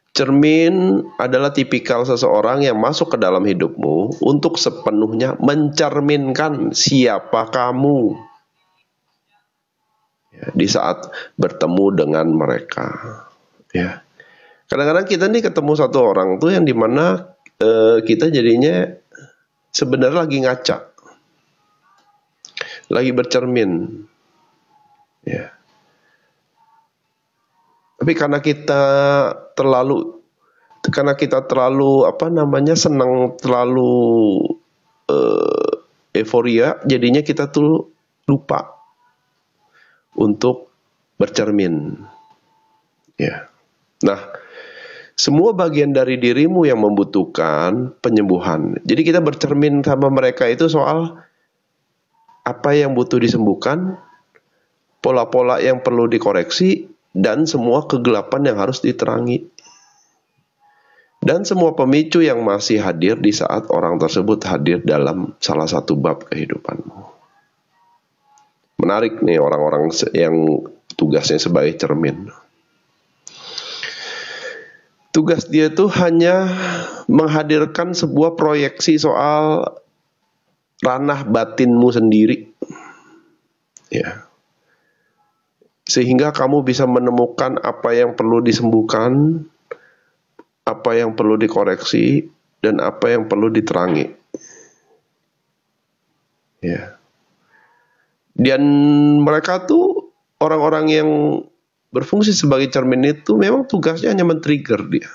cermin adalah tipikal seseorang yang masuk ke dalam hidupmu untuk sepenuhnya mencerminkan siapa kamu ya, di saat bertemu dengan mereka. Ya, kadang-kadang kita nih ketemu satu orang tuh yang dimana kita jadinya sebenarnya lagi ngaca, lagi bercermin. Ya. Tapi karena kita terlalu senang, terlalu euforia, jadinya kita tuh lupa untuk bercermin. Ya. Nah, semua bagian dari dirimu yang membutuhkan penyembuhan. Jadi kita bercermin sama mereka itu soal apa yang butuh disembuhkan, pola-pola yang perlu dikoreksi, dan semua kegelapan yang harus diterangi. Dan semua pemicu yang masih hadir di saat orang tersebut hadir dalam salah satu bab kehidupanmu. Menarik nih orang-orang yang tugasnya sebagai cermin. Tugas dia itu hanya menghadirkan sebuah proyeksi soal ranah batinmu sendiri. Ya. Sehingga kamu bisa menemukan apa yang perlu disembuhkan, apa yang perlu dikoreksi, dan apa yang perlu diterangi. Ya. Dan mereka tuh orang-orang yang berfungsi sebagai cermin itu memang tugasnya hanya men-trigger dia.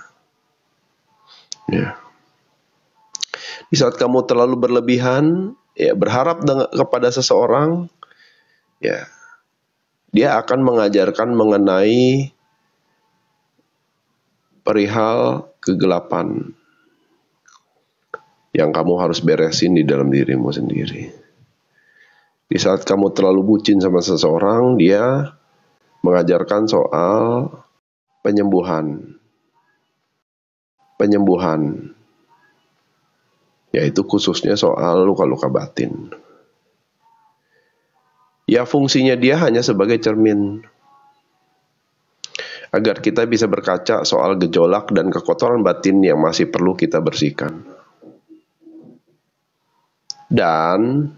Ya. Di saat kamu terlalu berlebihan, ya berharap kepada seseorang, ya dia akan mengajarkan mengenai perihal kegelapan yang kamu harus beresin di dalam dirimu sendiri. Di saat kamu terlalu bucin sama seseorang, dia mengajarkan soal penyembuhan, yaitu khususnya soal luka-luka batin. Ya, fungsinya dia hanya sebagai cermin, agar kita bisa berkaca soal gejolak dan kekotoran batin yang masih perlu kita bersihkan. Dan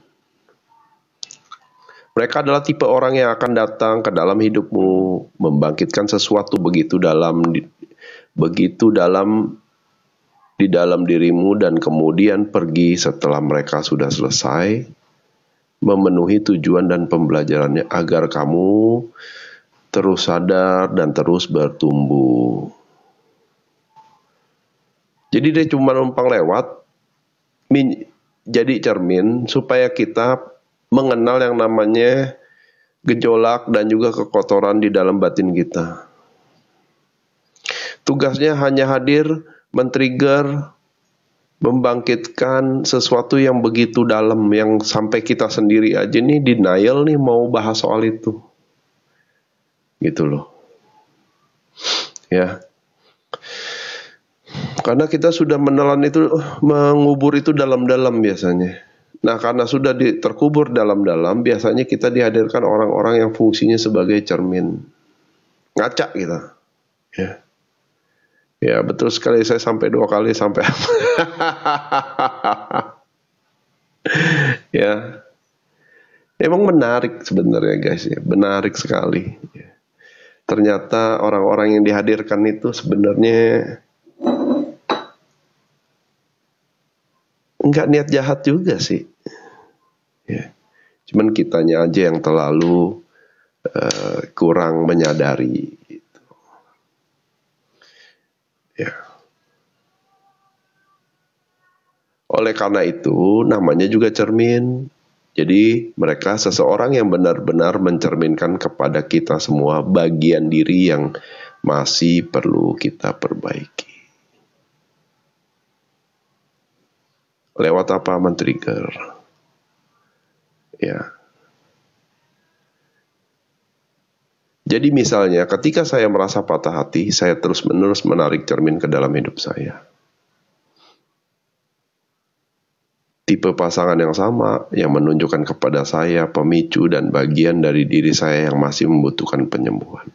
mereka adalah tipe orang yang akan datang ke dalam hidupmu, membangkitkan sesuatu begitu dalam di dalam dirimu, dan kemudian pergi setelah mereka sudah selesai memenuhi tujuan dan pembelajarannya, agar kamu terus sadar dan terus bertumbuh. Jadi dia cuma numpang lewat, jadi cermin supaya kita mengenal yang namanya gejolak dan juga kekotoran di dalam batin kita. Tugasnya hanya hadir, men-trigger, membangkitkan sesuatu yang begitu dalam, yang sampai kita sendiri aja nih denial nih mau bahas soal itu. Gitu loh. Ya. Karena kita sudah menelan itu, mengubur itu dalam-dalam biasanya. Nah, karena sudah terkubur dalam-dalam, biasanya kita dihadirkan orang-orang yang fungsinya sebagai cermin. Ngaca kita. Ya. Ya, betul sekali, saya sampai 2 kali sampai. Ya. Emang menarik sebenarnya guys ya, menarik sekali. Ya. Ternyata orang-orang yang dihadirkan itu sebenarnya nggak niat jahat juga sih. Ya. Cuman kitanya aja yang terlalu kurang menyadari. Gitu. Ya. Oleh karena itu, namanya juga cermin. Jadi mereka seseorang yang benar-benar mencerminkan kepada kita semua bagian diri yang masih perlu kita perbaiki. Lewat apa? Men-trigger. Ya. Jadi misalnya ketika saya merasa patah hati, saya terus-menerus menarik cermin ke dalam hidup saya. tipe pasangan yang sama, yang menunjukkan kepada saya pemicu dan bagian dari diri saya yang masih membutuhkan penyembuhan.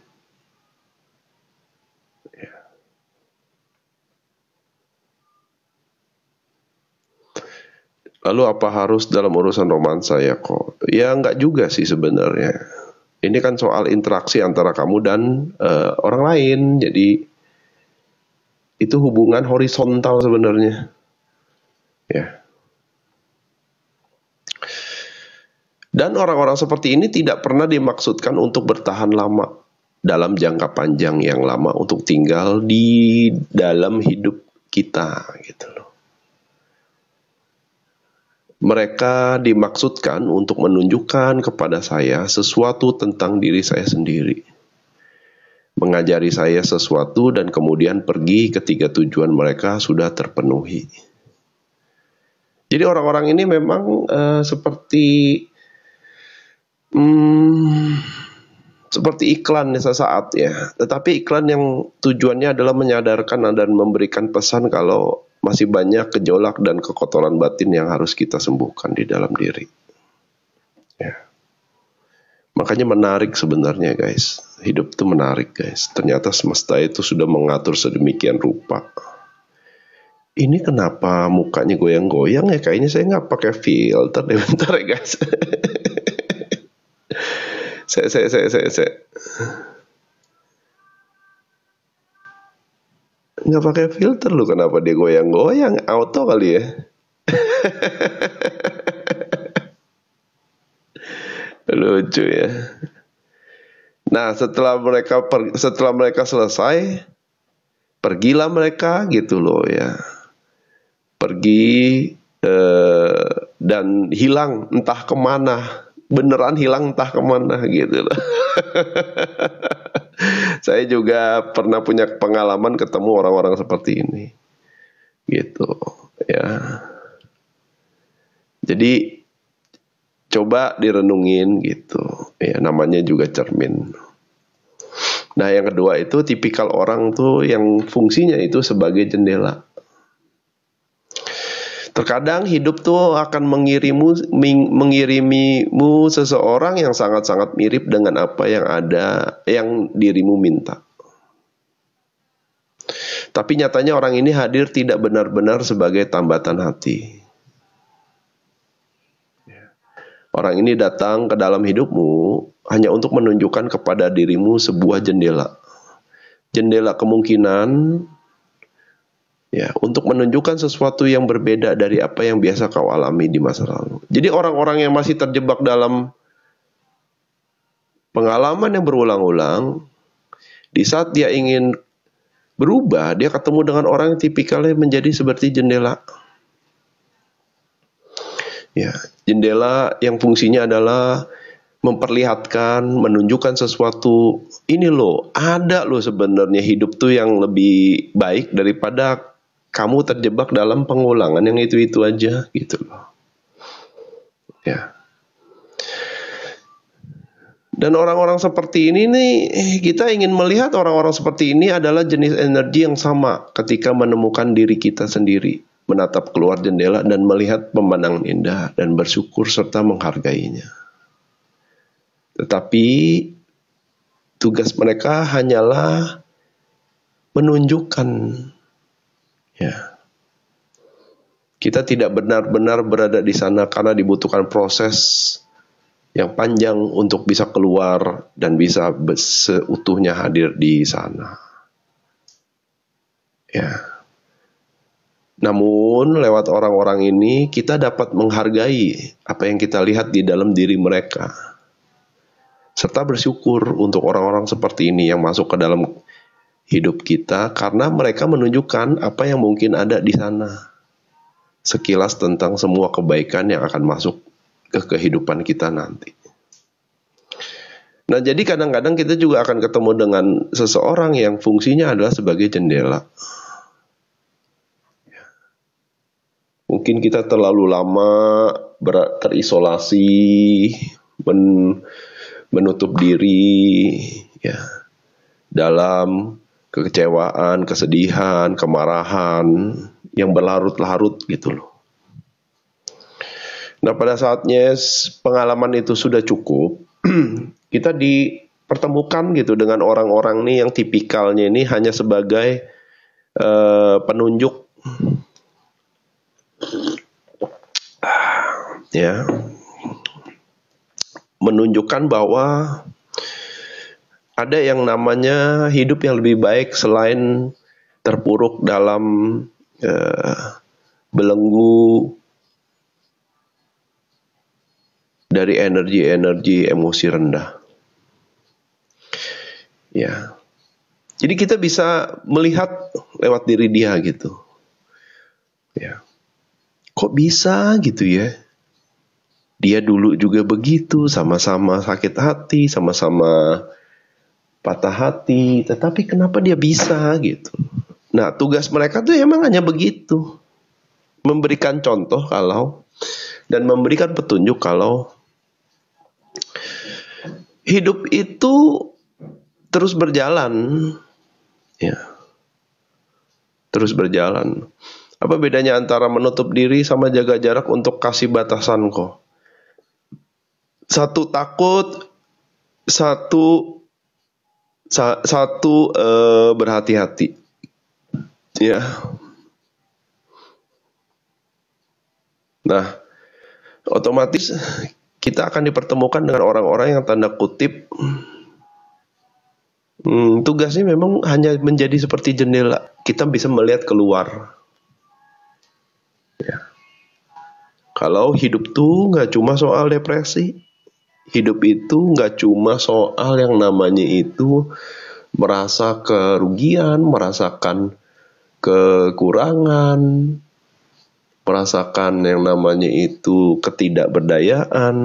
Ya. Lalu apa harus dalam urusan romansa ya kok? Ya enggak juga sih sebenarnya. Ini kan soal interaksi antara kamu dan orang lain, jadi itu hubungan horizontal sebenarnya. Ya. Dan orang-orang seperti ini tidak pernah dimaksudkan untuk bertahan lama dalam jangka panjang yang lama untuk tinggal di dalam hidup kita gitu loh. Mereka dimaksudkan untuk menunjukkan kepada saya sesuatu tentang diri saya sendiri. Mengajari saya sesuatu dan kemudian pergi ketika tujuan mereka sudah terpenuhi. Jadi orang-orang ini memang seperti iklan sesaat ya. Tetapi iklan yang tujuannya adalah menyadarkan dan memberikan pesan kalau masih banyak gejolak dan kekotoran batin yang harus kita sembuhkan di dalam diri. Ya. Makanya menarik sebenarnya guys. Hidup itu menarik guys. Ternyata semesta itu sudah mengatur sedemikian rupa. Ini kenapa mukanya goyang-goyang ya? Kayaknya saya nggak pakai filter deh. Bentar ya guys. Saya nggak pakai filter lu, kenapa dia goyang-goyang? Auto kali ya. Lucu ya. Nah setelah mereka selesai, pergilah mereka gitu loh ya. Pergi dan hilang entah kemana. Beneran hilang entah kemana gitu loh. Saya juga pernah punya pengalaman ketemu orang-orang seperti ini. Gitu ya. Jadi coba direnungin gitu. Ya namanya juga cermin. Nah yang kedua itu tipikal orang tuh yang fungsinya itu sebagai jendela. Terkadang hidup tuh akan mengirimimu seseorang yang sangat-sangat mirip dengan apa yang ada, yang dirimu minta. Tapi nyatanya orang ini hadir tidak benar-benar sebagai tambatan hati. Orang ini datang ke dalam hidupmu hanya untuk menunjukkan kepada dirimu sebuah jendela. Jendela kemungkinan, ya, untuk menunjukkan sesuatu yang berbeda dari apa yang biasa kau alami di masa lalu. Jadi orang-orang yang masih terjebak dalam pengalaman yang berulang-ulang, di saat dia ingin berubah, dia ketemu dengan orang yang tipikalnya menjadi seperti jendela. Ya, jendela yang fungsinya adalah memperlihatkan, menunjukkan sesuatu. Ini loh, ada loh sebenarnya hidup tuh yang lebih baik daripada kamu terjebak dalam pengulangan yang itu-itu aja gitu loh. Ya. Dan orang-orang seperti ini nih, kita ingin melihat orang-orang seperti ini adalah jenis energi yang sama ketika menemukan diri kita sendiri, menatap keluar jendela dan melihat pemandangan indah dan bersyukur serta menghargainya. Tetapi tugas mereka hanyalah menunjukkan. Ya. Kita tidak benar-benar berada di sana karena dibutuhkan proses yang panjang untuk bisa keluar dan bisa seutuhnya hadir di sana. Ya. Namun lewat orang-orang ini kita dapat menghargai apa yang kita lihat di dalam diri mereka. Serta bersyukur untuk orang-orang seperti ini yang masuk ke dalam hidup kita karena mereka menunjukkan apa yang mungkin ada di sana. Sekilas tentang semua kebaikan yang akan masuk ke kehidupan kita nanti. Nah, jadi kadang-kadang kita juga akan ketemu dengan seseorang yang fungsinya adalah sebagai jendela. Mungkin kita terlalu lama terisolasi, menutup diri, ya, dalam kekecewaan, kesedihan, kemarahan yang berlarut-larut gitu loh. Nah, pada saatnya pengalaman itu sudah cukup, kita dipertemukan gitu dengan orang-orang nih yang tipikalnya ini hanya sebagai penunjuk, ya, menunjukkan bahwa ada yang namanya hidup yang lebih baik selain terpuruk dalam belenggu dari energi-energi emosi rendah. Ya. Jadi kita bisa melihat lewat diri dia gitu. Ya. Kok bisa gitu ya? Dia dulu juga begitu, sama-sama sakit hati, sama-sama patah hati, tetapi kenapa dia bisa gitu? Nah, tugas mereka tuh emang hanya begitu. Memberikan contoh kalau dan memberikan petunjuk kalau hidup itu terus berjalan, ya, terus berjalan. Apa bedanya antara menutup diri sama jaga jarak untuk kasih batasan kok? Satu takut, satu berhati-hati, ya. Nah, otomatis kita akan dipertemukan dengan orang-orang yang tanda kutip tugasnya memang hanya menjadi seperti jendela. Kita bisa melihat keluar. Ya. Kalau hidup tuh nggak cuma soal depresi, hidup itu nggak cuma soal yang namanya itu merasa kerugian, merasakan kekurangan, merasakan yang namanya itu ketidakberdayaan.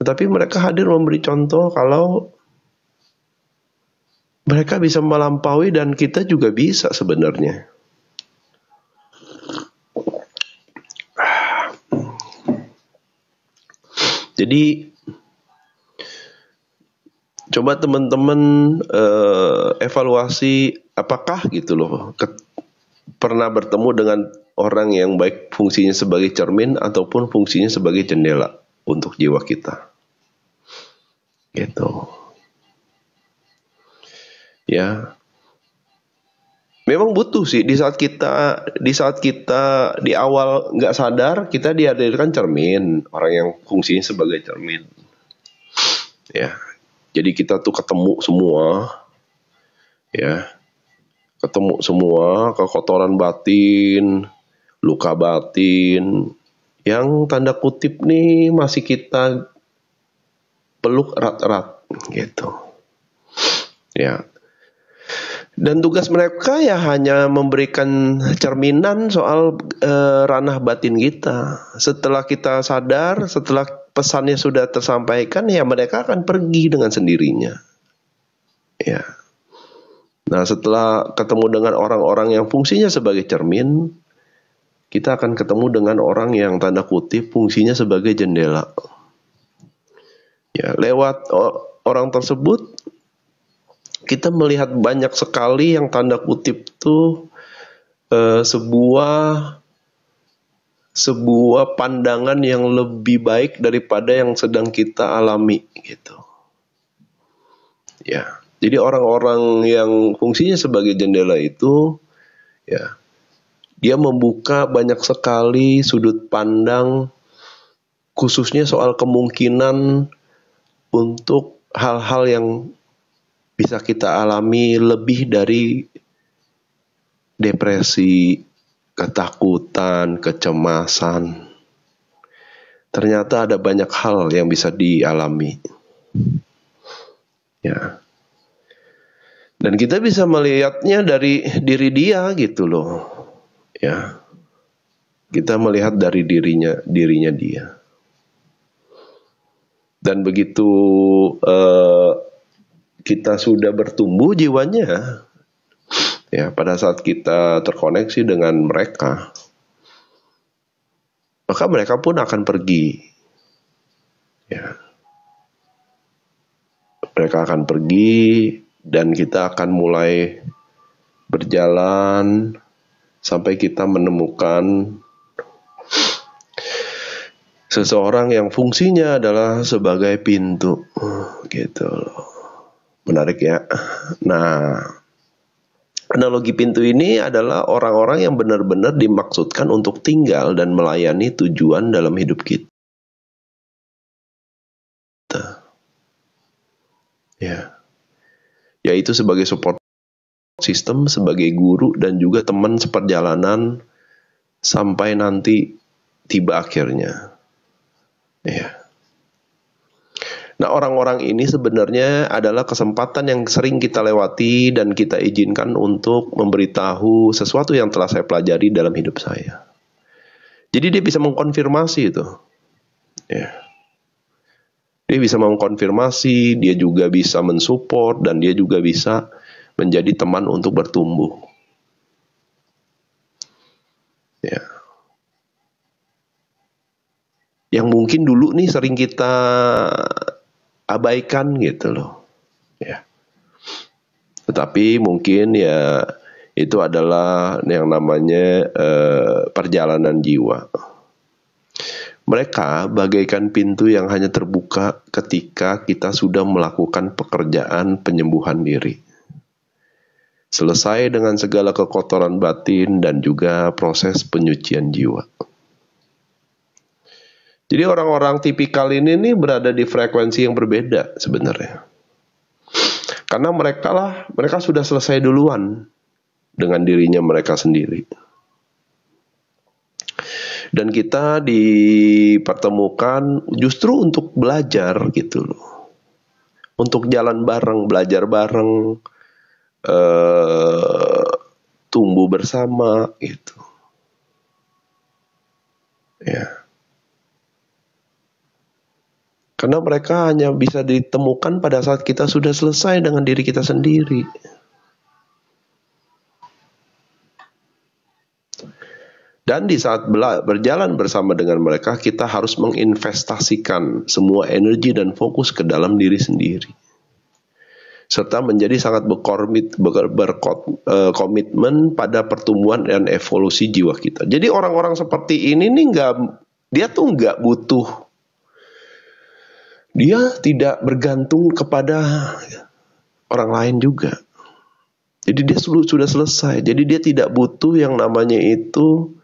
Tetapi mereka hadir memberi contoh kalau mereka bisa melampaui dan kita juga bisa sebenarnya. Jadi coba teman-teman evaluasi apakah gitu loh pernah bertemu dengan orang yang baik fungsinya sebagai cermin ataupun fungsinya sebagai jendela untuk jiwa kita. Gitu. Ya. Memang butuh sih di saat kita di awal nggak sadar kita dihadirkan cermin, orang yang fungsinya sebagai cermin. Ya. Jadi kita tuh ketemu semua. Ya. Ketemu semua kekotoran batin, luka batin yang tanda kutip nih masih kita peluk erat-erat gitu. Ya. Dan tugas mereka ya hanya memberikan cerminan soal ranah batin kita. Setelah kita sadar, setelah pesannya sudah tersampaikan, ya mereka akan pergi dengan sendirinya. Ya. Nah, setelah ketemu dengan orang-orang yang fungsinya sebagai cermin, kita akan ketemu dengan orang yang tanda kutip fungsinya sebagai jendela. Ya, lewat orang tersebut kita melihat banyak sekali yang tanda kutip itu sebuah pandangan yang lebih baik daripada yang sedang kita alami gitu. Ya. Jadi orang-orang yang fungsinya sebagai jendela itu ya dia membuka banyak sekali sudut pandang khususnya soal kemungkinan untuk hal-hal yang bisa kita alami lebih dari depresi, ketakutan, kecemasan. Ternyata ada banyak hal yang bisa dialami. Ya. Dan kita bisa melihatnya dari diri dia gitu loh. Ya. Kita melihat dari dirinya dia. Dan begitu kita sudah bertumbuh jiwanya, ya pada saat kita terkoneksi dengan mereka, maka mereka pun akan pergi. Ya. Mereka akan pergi dan kita akan mulai berjalan sampai kita menemukan Seseorang yang fungsinya adalah sebagai pintu, gitu loh. Menarik ya. Nah, analogi pintu ini adalah orang-orang yang benar-benar dimaksudkan untuk tinggal dan melayani tujuan dalam hidup kita. Ya, yaitu sebagai support system, sebagai guru, dan juga teman seperjalanan sampai nanti tiba akhirnya. Ya. Nah, orang-orang ini sebenarnya adalah kesempatan yang sering kita lewati dan kita izinkan untuk memberitahu sesuatu yang telah saya pelajari dalam hidup saya. Jadi dia bisa mengkonfirmasi itu. Ya. Dia bisa mengkonfirmasi, dia juga bisa mensupport, dan dia juga bisa menjadi teman untuk bertumbuh. Ya. Yang mungkin dulu nih sering kita abaikan gitu loh. Ya. Tetapi mungkin ya itu adalah yang namanya perjalanan jiwa. Mereka bagaikan pintu yang hanya terbuka ketika kita sudah melakukan pekerjaan penyembuhan diri. Selesai dengan segala kekotoran batin dan juga proses penyucian jiwa. Jadi orang-orang tipikal ini nih berada di frekuensi yang berbeda sebenarnya. Karena mereka sudah selesai duluan dengan dirinya mereka sendiri. Dan kita dipertemukan justru untuk belajar gitu loh. Untuk jalan bareng, belajar bareng, tumbuh bersama gitu. Ya. Karena mereka hanya bisa ditemukan pada saat kita sudah selesai dengan diri kita sendiri. Dan di saat berjalan bersama dengan mereka, kita harus menginvestasikan semua energi dan fokus ke dalam diri sendiri. Serta menjadi sangat berkomitmen pada pertumbuhan dan evolusi jiwa kita. Jadi orang-orang seperti ini nih dia tuh nggak butuh. Dia tidak bergantung kepada orang lain juga. Jadi dia sudah selesai. Jadi dia tidak butuh yang namanya itu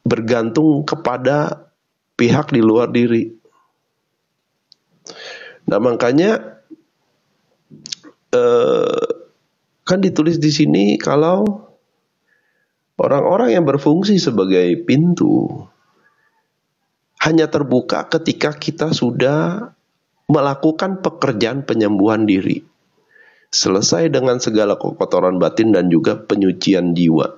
bergantung kepada pihak di luar diri. Nah makanya kan ditulis di sini kalau orang-orang yang berfungsi sebagai pintu hanya terbuka ketika kita sudah melakukan pekerjaan penyembuhan diri. Selesai dengan segala kekotoran batin dan juga penyucian jiwa.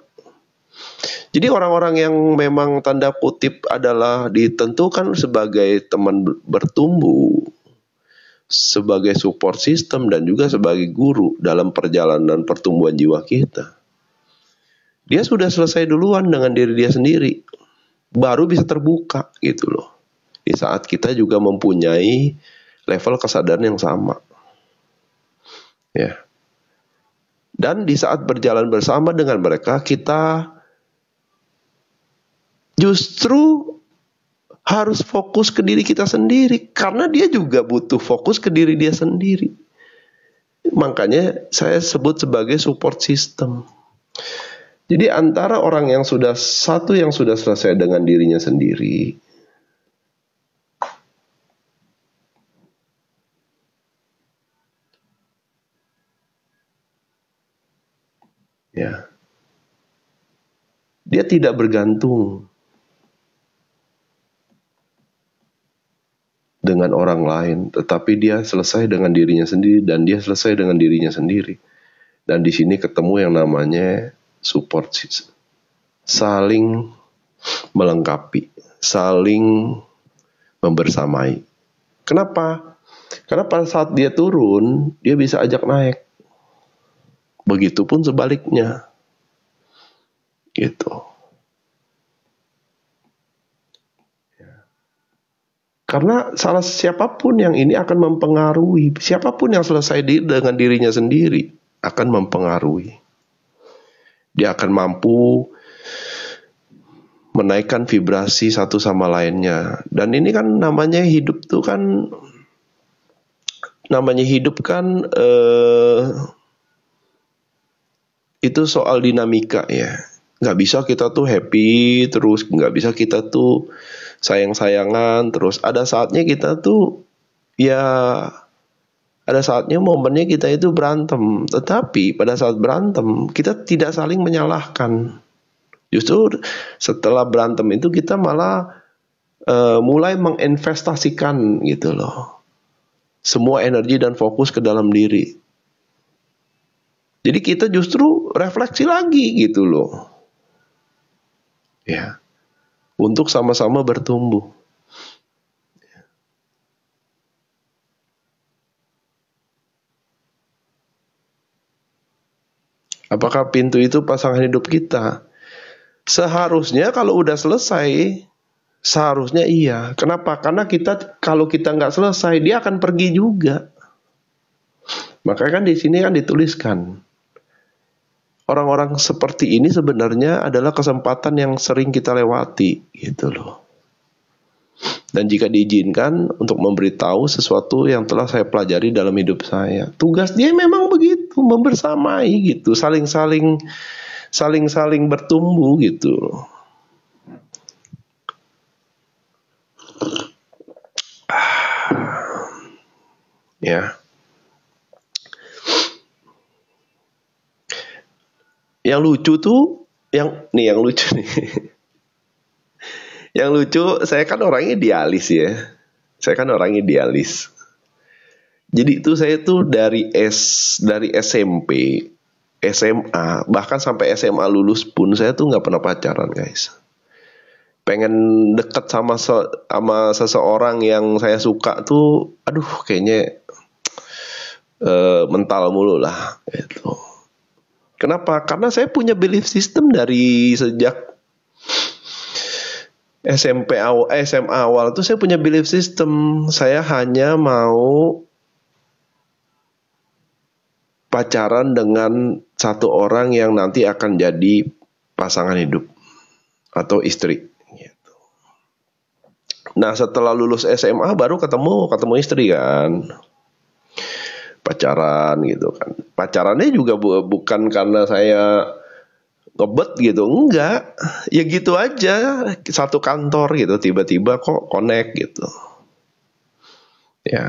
Jadi orang-orang yang memang tanda kutip adalah ditentukan sebagai teman bertumbuh, sebagai support system dan juga sebagai guru dalam perjalanan pertumbuhan jiwa kita. Dia sudah selesai duluan dengan diri dia sendiri. Baru bisa terbuka gitu loh. Di saat kita juga mempunyai level kesadaran yang sama. Ya. Dan di saat berjalan bersama dengan mereka, kita justru harus fokus ke diri kita sendiri. Karena dia juga butuh fokus ke diri dia sendiri. Makanya saya sebut sebagai support system. Jadi antara orang yang sudah selesai dengan dirinya sendiri, ya, dia tidak bergantung dengan orang lain, tetapi dia selesai dengan dirinya sendiri dan dia selesai dengan dirinya sendiri. Dan di sini ketemu yang namanya support system. Saling melengkapi, saling membersamai. Kenapa? Karena pada saat dia turun, dia bisa ajak naik. Begitupun sebaliknya. Gitu. Karena salah siapapun yang ini akan mempengaruhi. Siapapun yang selesai dengan dirinya sendiri akan mempengaruhi. Dia akan mampu menaikkan vibrasi satu sama lainnya. Dan ini kan namanya hidup tuh kan, itu soal dinamika ya. Nggak bisa kita tuh happy terus, nggak bisa kita tuh sayang-sayangan terus. Ada saatnya kita tuh ya, ada saatnya momennya kita itu berantem. Tetapi pada saat berantem kita tidak saling menyalahkan. Justru setelah berantem itu kita malah mulai menginvestasikan gitu loh, semua energi dan fokus ke dalam diri. Jadi kita justru refleksi lagi gitu loh. Ya. Untuk sama-sama bertumbuh. Apakah pintu itu pasangan hidup kita? Seharusnya kalau udah selesai, seharusnya iya. Kenapa? Karena kalau kita nggak selesai, dia akan pergi juga. Makanya kan di sini kan dituliskan, orang-orang seperti ini sebenarnya adalah kesempatan yang sering kita lewati, gitu loh. Dan jika diizinkan untuk memberitahu sesuatu yang telah saya pelajari dalam hidup saya, tugas dia memang begitu, membersamai gitu, saling-saling bertumbuh gitu. Ya. Yang lucu tuh, yang lucu nih. Yang lucu, saya kan orangnya idealis ya. Jadi itu saya tuh dari SMP, SMA, bahkan sampai SMA lulus pun saya tuh nggak pernah pacaran, guys. Pengen deket sama seseorang yang saya suka tuh, aduh kayaknya mental mulu lah gitu. Kenapa? Karena saya punya belief system dari sejak SMA awal tuh saya punya belief system. Saya hanya mau pacaran dengan satu orang yang nanti akan jadi pasangan hidup atau istri gitu. Nah, setelah lulus SMA baru ketemu istri kan. Pacaran gitu kan. Pacarannya juga bukan karena saya ngebet gitu, enggak. Ya gitu aja, satu kantor gitu, tiba-tiba kok connect gitu. Ya.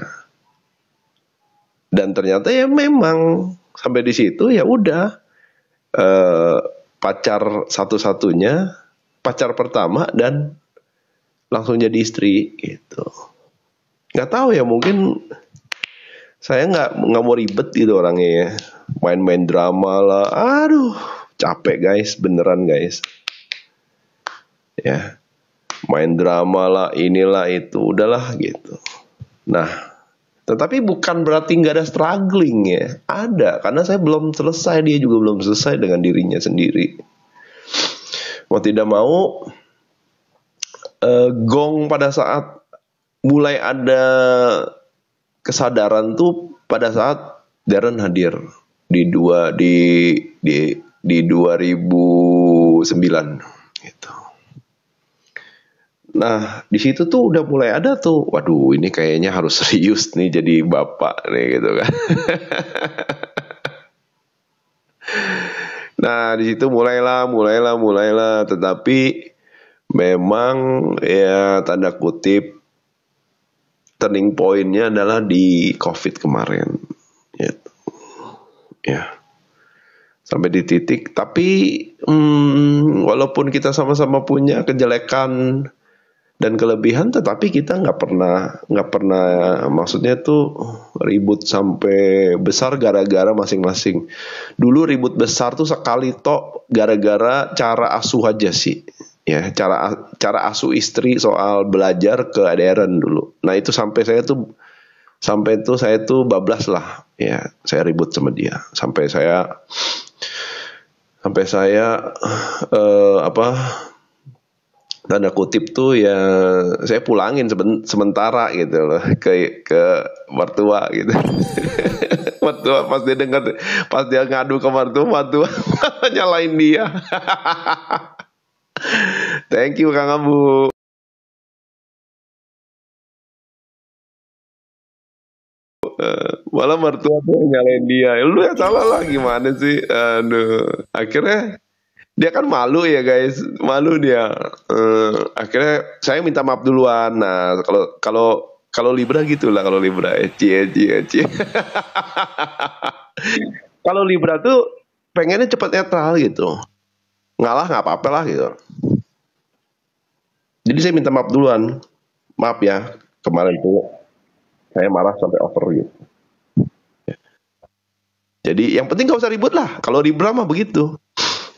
Dan ternyata ya memang sampai di situ ya udah, pacar satu-satunya, pacar pertama dan langsung jadi istri gitu. Nggak tahu ya, mungkin saya nggak mau ribet gitu orangnya ya. Main-main drama lah. Aduh, capek guys, beneran guys. Ya, main drama lah, inilah itu, udahlah gitu. Nah, tetapi bukan berarti nggak ada struggling ya. Ada, karena saya belum selesai, dia juga belum selesai dengan dirinya sendiri. Mau tidak mau, gong pada saat mulai ada kesadaran tuh pada saat Darren hadir di 2009 gitu. Nah, di situ tuh udah mulai ada tuh, waduh ini kayaknya harus serius nih jadi bapak nih gitu kan. Nah, di situ mulailah, tetapi memang ya tanda kutip turning point-nya adalah di COVID kemarin gitu. Ya. Sampai di titik, tapi walaupun kita sama-sama punya kejelekan dan kelebihan, tetapi kita nggak pernah maksudnya tuh ribut sampai besar gara-gara masing-masing. Dulu ribut besar tuh sekali tok gara-gara cara asuh aja sih. Ya, cara asuh istri soal belajar ke Darren dulu. Nah, itu sampai saya tuh bablas lah. Ya, saya ribut sama dia. Sampai saya tanda kutip tuh ya saya pulangin sementara gitu loh ke mertua gitu. Mertua pas dia ngadu ke mertua nyalain dia. Thank you Kang Abu. Malah mertua tuh yang nyalain dia. Lu yang salah lah gimana sih? Aduh. Akhirnya dia kan malu ya guys, malu dia. Akhirnya saya minta maaf duluan. Nah kalau kalau kalau Libra gitulah, kalau Libra eci eci eci. Kalau Libra tuh pengennya cepet netral gitu, ngalah nggak apa-apa lah gitu. Jadi saya minta maaf duluan, maaf ya kemarin tuh saya marah sampai over gitu. Jadi yang penting gak usah ribut lah. Kalau Libra mah begitu.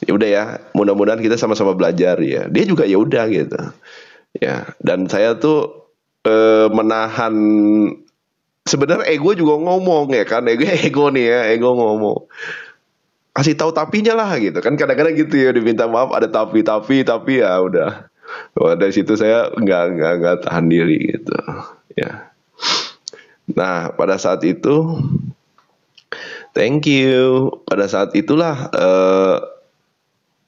Ya udah ya, mudah-mudahan kita sama-sama belajar ya. Dia juga ya udah gitu. Ya, dan saya tuh menahan, sebenarnya ego juga ngomong ya kan, ego nih ya, ego ngomong. Kasih tahu tapinya lah gitu kan, kadang-kadang gitu ya, diminta maaf ada tapi ya udah. Wah, dari situ saya nggak tahan diri gitu ya. Nah pada saat itu thank you, pada saat itulah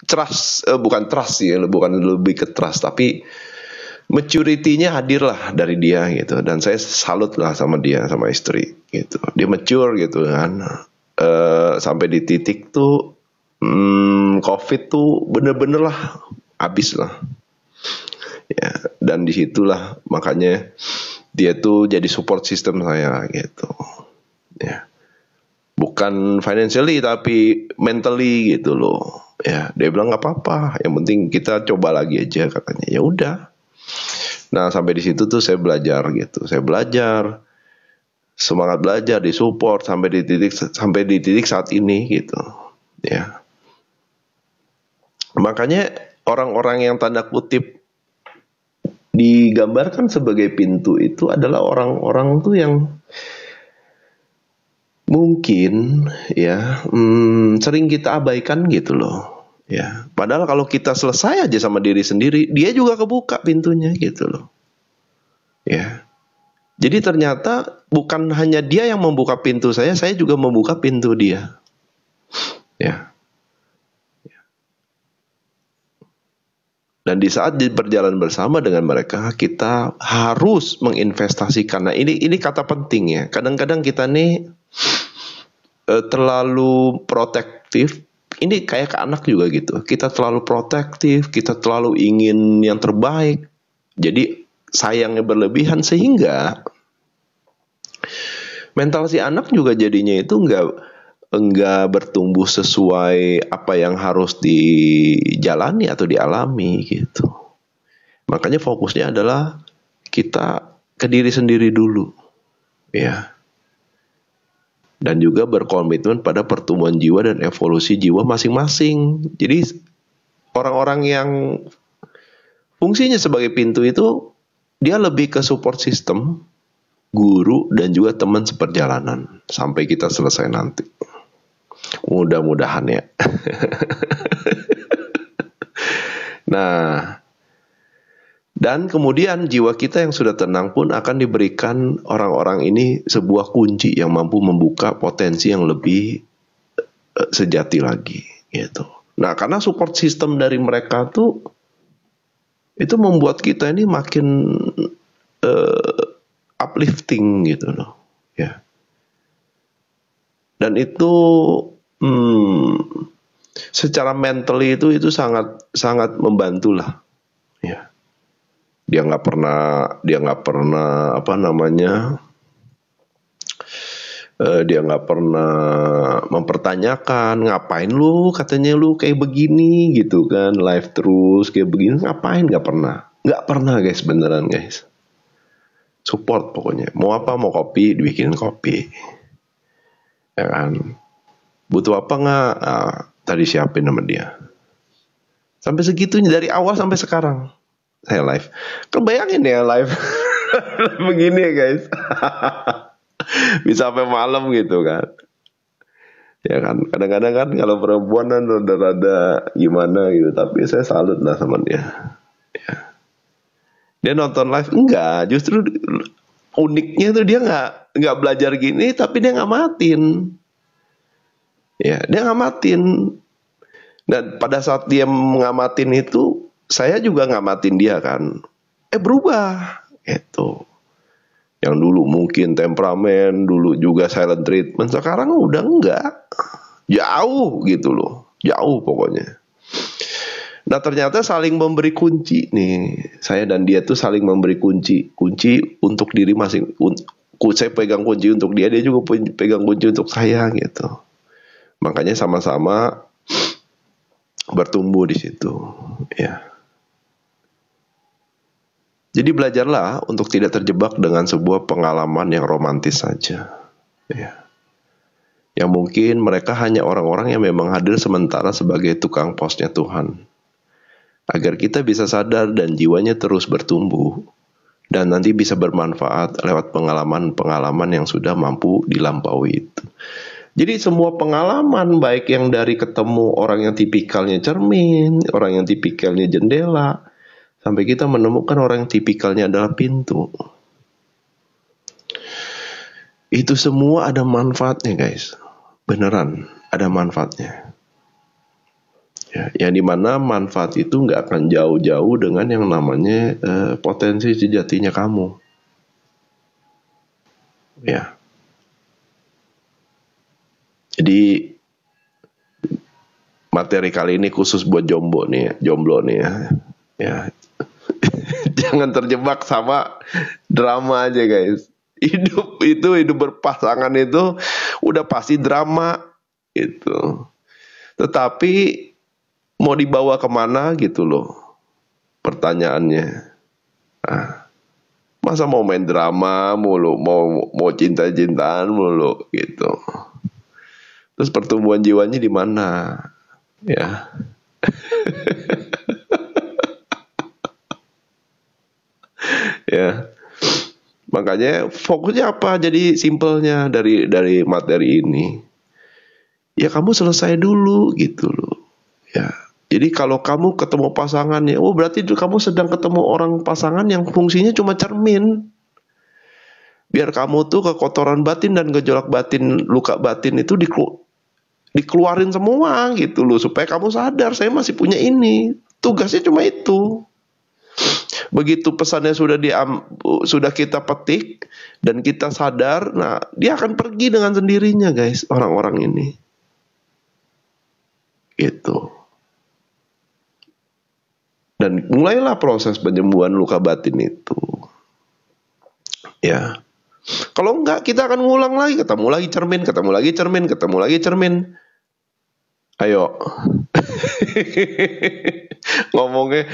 trust, bukan trust ya, bukan lebih ke trust, tapi maturity-nya hadir lah dari dia gitu. Dan saya salut lah sama dia, sama istri gitu. Dia mature gitu kan. Sampai di titik tuh COVID tuh bener-bener lah habis lah. Ya, dan disitulah makanya dia tuh jadi support system saya gitu. Ya. Bukan financially tapi mentally gitu loh. Ya, dia bilang nggak apa-apa, yang penting kita coba lagi aja katanya. Ya udah. Nah, sampai di situ tuh saya belajar gitu. Saya belajar, semangat belajar, disupport sampai di titik saat ini gitu. Ya. Makanya orang-orang yang tanda kutip digambarkan sebagai pintu itu adalah orang-orang tuh yang mungkin ya sering kita abaikan gitu loh. Ya, padahal kalau kita selesai aja sama diri sendiri, dia juga kebuka pintunya gitu loh. Ya. Jadi ternyata bukan hanya dia yang membuka pintu saya juga membuka pintu dia. Ya. Dan di saat berjalan bersama dengan mereka, kita harus menginvestasikan. Nah, ini kata penting ya. Kadang-kadang kita nih terlalu protektif. Ini kayak ke anak juga gitu. Kita terlalu protektif, kita terlalu ingin yang terbaik. Jadi sayangnya berlebihan sehingga mental si anak juga jadinya itu enggak bertumbuh sesuai apa yang harus dijalani atau dialami gitu. Makanya fokusnya adalah kita ke diri sendiri dulu. Ya. Dan juga berkomitmen pada pertumbuhan jiwa dan evolusi jiwa masing-masing. Jadi orang-orang yang fungsinya sebagai pintu itu dia lebih ke support system, guru dan juga teman seperjalanan sampai kita selesai nanti. Mudah-mudahan ya. Nah, dan kemudian jiwa kita yang sudah tenang pun akan diberikan orang-orang ini sebuah kunci yang mampu membuka potensi yang lebih sejati lagi gitu. Nah, karena support system dari mereka tuh itu membuat kita ini makin uplifting gitu loh, ya. Dan itu secara mentally itu sangat membantu lah, ya. Dia nggak pernah apa namanya, dia nggak pernah mempertanyakan ngapain lu katanya lu kayak begini gitu kan, live terus kayak begini, ngapain, nggak pernah guys, beneran guys. Support pokoknya, mau apa, mau kopi dibikinin kopi, ya kan, butuh apa nggak, tadi siapin sama dia. Sampai segitunya dari awal sampai sekarang saya live. Kebayangin ya live begini ya guys. Bisa sampai malam gitu kan. Ya kan, kadang-kadang kan kalau perempuan kan rada-rada gimana gitu, tapi saya salut lah sama dia. Ya. Dia nonton live enggak, justru uniknya tuh dia nggak belajar gini, tapi dia ngamatin. Ya, dia ngamatin. Dan pada saat dia ngamatin itu, saya juga ngamatin dia kan. Berubah gitu. Yang dulu mungkin temperamen, dulu juga silent treatment, sekarang udah enggak. Jauh gitu loh. Jauh pokoknya. Nah ternyata saling memberi kunci nih. Saya dan dia tuh saling memberi kunci. Kunci untuk diri masing. Saya pegang kunci untuk dia juga pegang kunci untuk saya gitu. Makanya sama-sama bertumbuh di situ. Ya. Jadi belajarlah untuk tidak terjebak dengan sebuah pengalaman yang romantis saja. Ya. Yang mungkin mereka hanya orang-orang yang memang hadir sementara sebagai tukang posnya Tuhan. Agar kita bisa sadar dan jiwanya terus bertumbuh. Dan nanti bisa bermanfaat lewat pengalaman-pengalaman yang sudah mampu dilampaui itu. Jadi semua pengalaman, baik yang dari ketemu orang yang tipikalnya cermin, orang yang tipikalnya jendela, sampai kita menemukan orang yang tipikalnya adalah pintu. Itu semua ada manfaatnya guys. Beneran ada manfaatnya. Ya, yang dimana manfaat itu nggak akan jauh-jauh dengan yang namanya potensi sejatinya kamu. Ya. Jadi materi kali ini khusus buat jomblo nih ya. Ya. Jangan terjebak sama drama aja guys. Hidup berpasangan itu udah pasti drama gitu. Tetapi mau dibawa kemana gitu loh pertanyaannya. Nah, masa mau main drama mulu, mau cinta-cintaan mulu gitu. Terus pertumbuhan jiwanya di mana? Ya. Ya. Makanya fokusnya apa? Jadi simpelnya dari materi ini. Ya kamu selesai dulu gitu loh. Ya. Jadi kalau kamu ketemu pasangannya, berarti kamu sedang ketemu orang pasangan yang fungsinya cuma cermin. Biar kamu tuh kekotoran batin dan gejolak batin, luka batin itu dikeluarin semua gitu loh. Supaya kamu sadar, saya masih punya ini. Tugasnya cuma itu. Begitu pesannya sudah kita petik dan kita sadar, nah dia akan pergi dengan sendirinya guys, orang-orang ini. Gitu. Dan mulailah proses penyembuhan luka batin itu. Ya. Kalau enggak kita akan ngulang lagi, ketemu lagi cermin. Ayo. Ngomongnya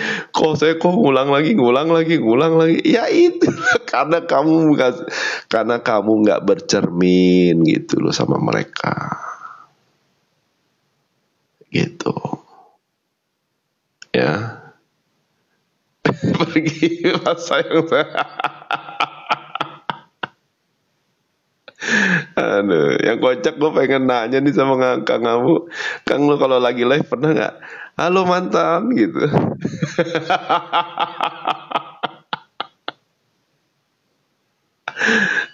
saya ngulang lagi. Ya itu karena kamu nggak bercermin gitu loh sama mereka. Gitu. Ya. Pergi pas sayang saya. Aduh, yang kocak gue pengen nanya nih sama Kang Abu. Kang, lu kalau lagi live pernah nggak? Halo mantan gitu.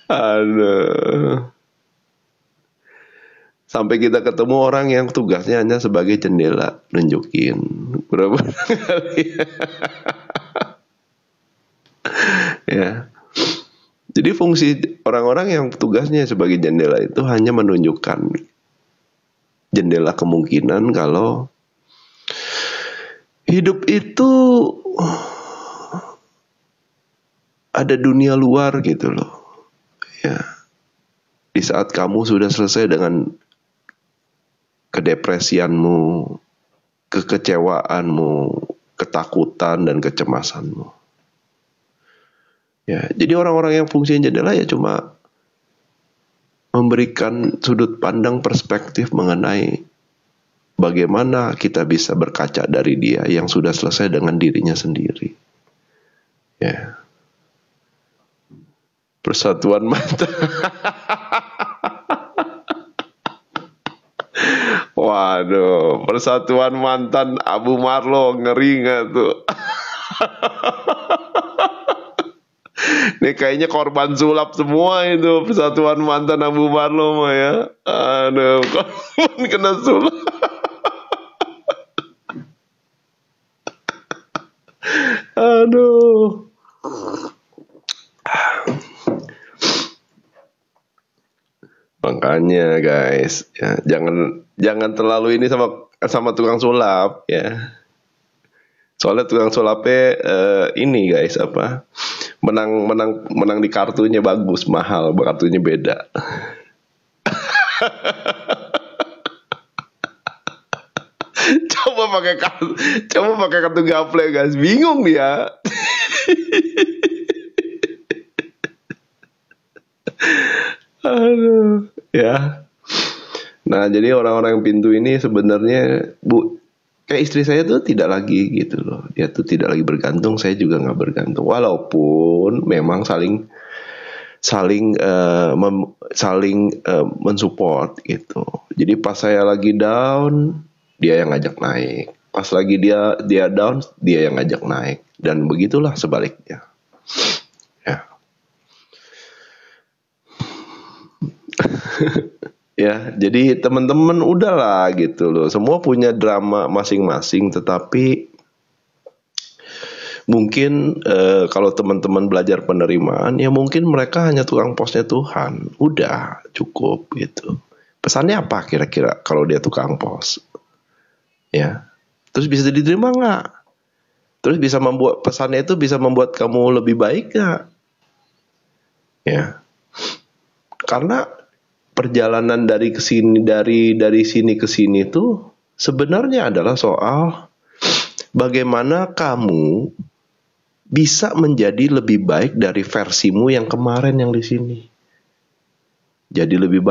Aduh. Sampai kita ketemu orang yang tugasnya hanya sebagai jendela, nunjukin berapa kali. Ya. Jadi fungsi orang-orang yang tugasnya sebagai jendela itu hanya menunjukkan jendela kemungkinan kalau hidup itu ada dunia luar gitu loh. Ya. Di saat kamu sudah selesai dengan kedepresianmu, kekecewaanmu, ketakutan dan kecemasanmu. Ya, jadi orang-orang yang fungsinya jendela ya cuma memberikan sudut pandang perspektif mengenai bagaimana kita bisa berkaca dari dia yang sudah selesai dengan dirinya sendiri. Ya. Persatuan mata. Waduh, persatuan mantan Abu Marlo, ngeri gak tuh? Ini kayaknya korban sulap semua itu, persatuan mantan Abu Marlo mah ya. Aduh, korban kena sulap. Aduh. Makanya guys, ya, jangan terlalu ini sama tukang sulap ya. Soalnya tukang sulapnya ini guys apa? Menang di kartunya bagus, mahal, kartunya beda. Coba pakai kartu gaple guys, bingung dia. Aduh, ya. Nah, jadi orang-orang yang pintu ini sebenarnya kayak istri saya tuh tidak lagi gitu loh. Dia tuh tidak lagi bergantung, saya juga nggak bergantung. Walaupun memang saling saling mensupport gitu. Jadi pas saya lagi down, dia yang ngajak naik. Pas lagi dia down, dia yang ngajak naik. Dan begitulah sebaliknya. Ya. Ya, jadi teman-teman udahlah gitu loh. Semua punya drama masing-masing, tetapi mungkin kalau teman-teman belajar penerimaan, ya mungkin mereka hanya tukang posnya Tuhan. Udah cukup gitu. Pesannya apa kira-kira kalau dia tukang pos? Ya, terus bisa diterima nggak? Terus bisa membuat pesannya itu bisa membuat kamu lebih baik nggak? Ya, karena perjalanan dari sini ke sini tuh sebenarnya adalah soal bagaimana kamu bisa menjadi lebih baik dari versimu yang kemarin yang di sini. Jadi lebih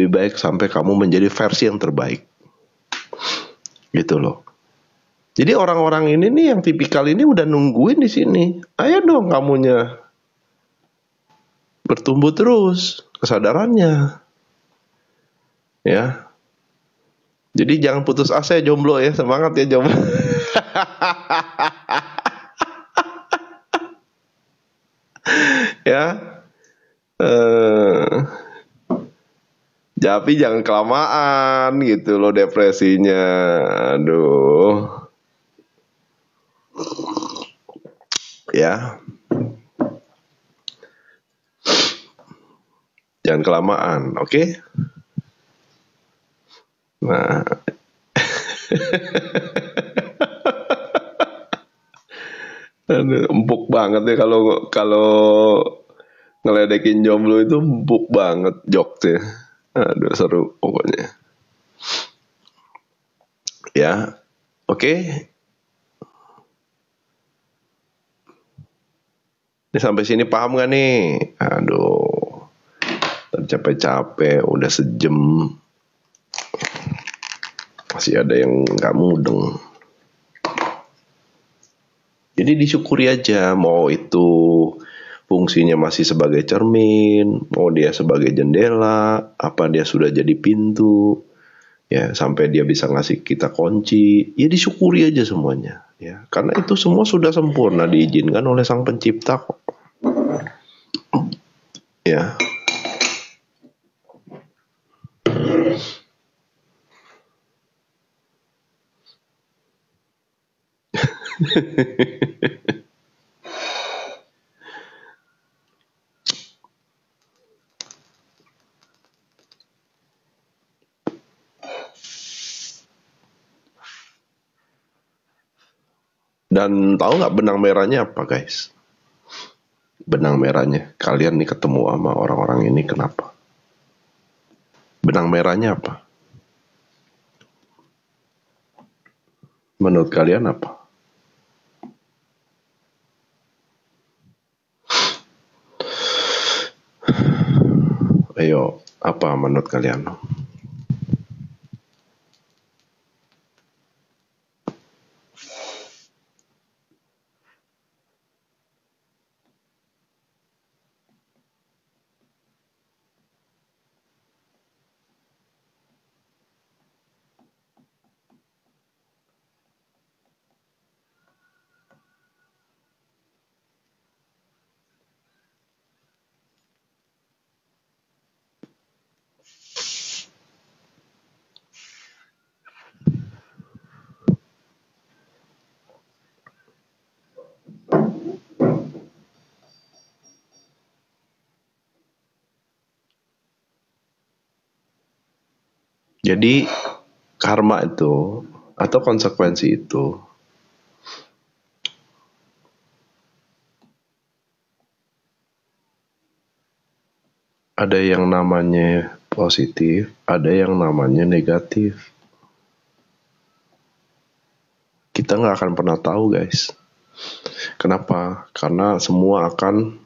baik sampai kamu menjadi versi yang terbaik. Gitu loh. Jadi orang-orang ini nih yang tipikal ini udah nungguin di sini. Ayo dong kamunya bertumbuh terus kesadarannya. Ya. Jadi jangan putus asa ya jomblo ya, semangat ya jomblo. Ya. Tapi jangan kelamaan gitu loh depresinya. Aduh. Ya. Jangan kelamaan, oke? Okay? Nah. Aduh, empuk banget ya kalau ngeledekin jomblo itu empuk banget jokesnya. Aduh seru pokoknya. Ya, oke. Okay. Ini sampai sini paham gak nih? Aduh, capek-capek, udah sejam. Masih ada yang nggak mudeng. Jadi disyukuri aja, mau itu fungsinya masih sebagai cermin, mau dia sebagai jendela, apa dia sudah jadi pintu, ya sampai dia bisa ngasih kita kunci, ya disyukuri aja semuanya, ya karena itu semua sudah sempurna diizinkan oleh Sang Pencipta kok, ya. Dan tahu nggak benang merahnya apa guys? Benang merahnya kalian nih ketemu sama orang-orang ini kenapa? Benang merahnya apa? Menurut kalian apa? Ayo, apa menurut kalian? Jadi karma itu atau konsekuensi itu ada yang namanya positif, ada yang namanya negatif. Kita nggak akan pernah tahu, guys. Kenapa? Karena semua akan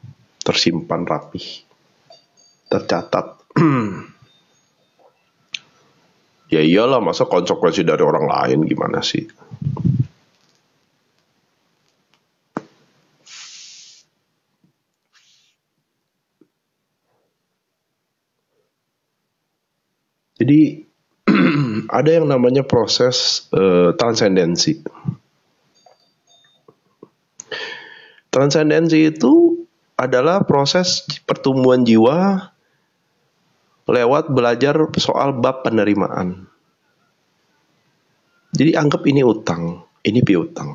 tersimpan rapih, tercatat. Ya iyalah, masa konsekuensi dari orang lain gimana sih? Jadi ada yang namanya proses transendensi. Transendensi itu adalah proses pertumbuhan jiwa lewat belajar soal bab penerimaan. Jadi anggap ini utang, ini piutang.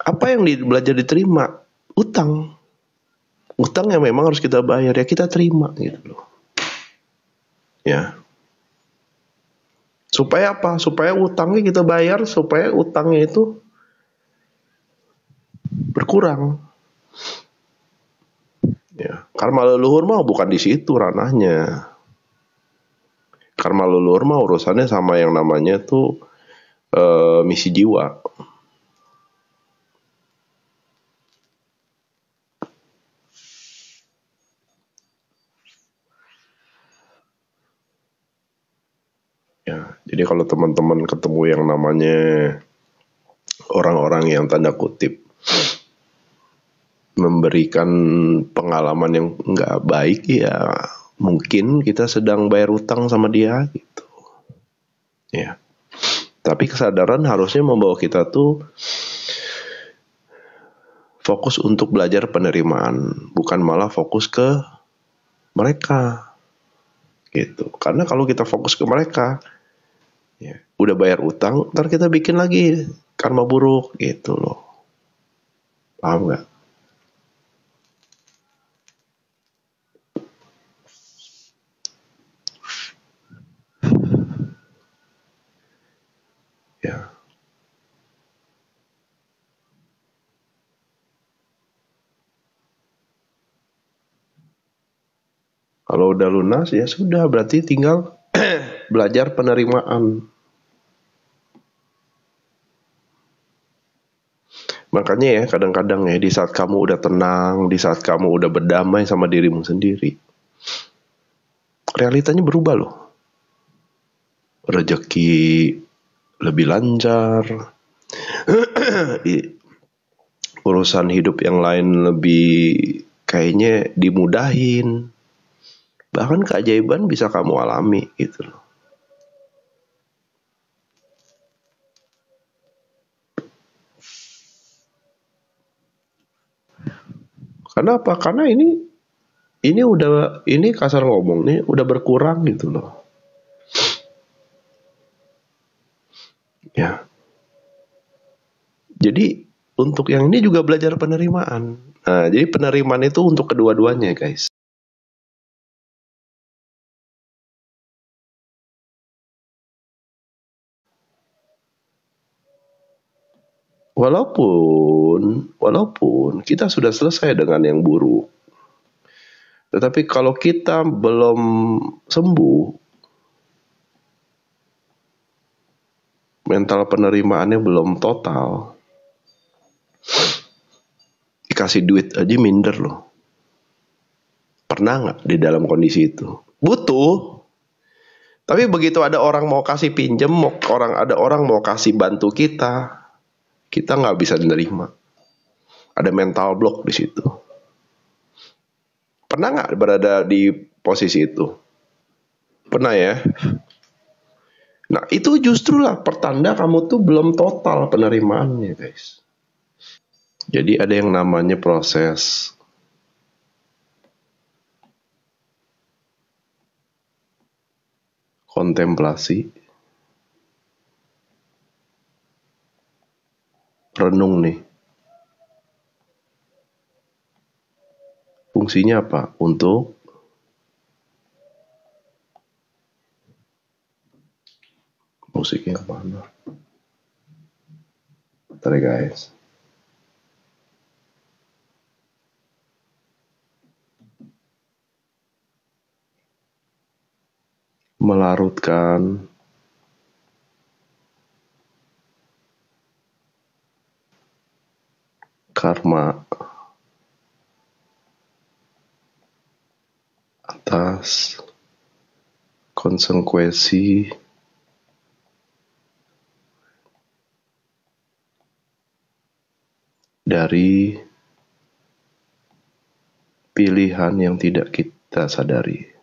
Apa yang belajar diterima? Utang. Utang yang memang harus kita bayar, ya kita terima gitu loh. Ya. Supaya apa? Supaya utangnya kita bayar, supaya utangnya itu berkurang. Ya. Karma leluhur mah bukan di situ ranahnya. Karma leluhur mah urusannya sama yang namanya tuh misi jiwa. Ya, jadi kalau teman-teman ketemu yang namanya orang-orang yang tanda kutip memberikan pengalaman yang nggak baik, ya mungkin kita sedang bayar utang sama dia gitu. Ya. Tapi kesadaran harusnya membawa kita tuh fokus untuk belajar penerimaan, bukan malah fokus ke mereka gitu. Karena kalau kita fokus ke mereka, ya, udah bayar utang, ntar kita bikin lagi karma buruk gitu loh. Paham nggak? Ya. Kalau udah lunas ya sudah, berarti tinggal belajar penerimaan. Makanya ya kadang-kadang ya, di saat kamu udah tenang, di saat kamu udah berdamai sama dirimu sendiri, realitanya berubah loh. Rezeki lebih lancar, urusan hidup yang lain lebih kayaknya dimudahin. Bahkan keajaiban bisa kamu alami gitu loh. Karena apa? Karena ini kasar ngomong nih udah berkurang gitu loh. Ya. Jadi untuk yang ini juga belajar penerimaan. Nah, jadi penerimaan itu untuk kedua-duanya, guys. Walaupun kita sudah selesai dengan yang buruk, tetapi kalau kita belum sembuh, mental penerimaannya belum total, dikasih duit aja minder loh. Pernah nggak di dalam kondisi itu? Butuh, tapi begitu ada orang mau kasih pinjem, ada orang mau kasih bantu kita nggak bisa menerima. Ada mental block di situ. Pernah nggak berada di posisi itu? Pernah ya? Nah, itu justru lah pertanda kamu tuh belum total penerimaannya, guys. Jadi ada yang namanya proses kontemplasi, renung nih. Fungsinya apa? Untuk musiknya kemana? Bentar ya guys. Melarutkan karma atas konsekuensi dari pilihan yang tidak kita sadari.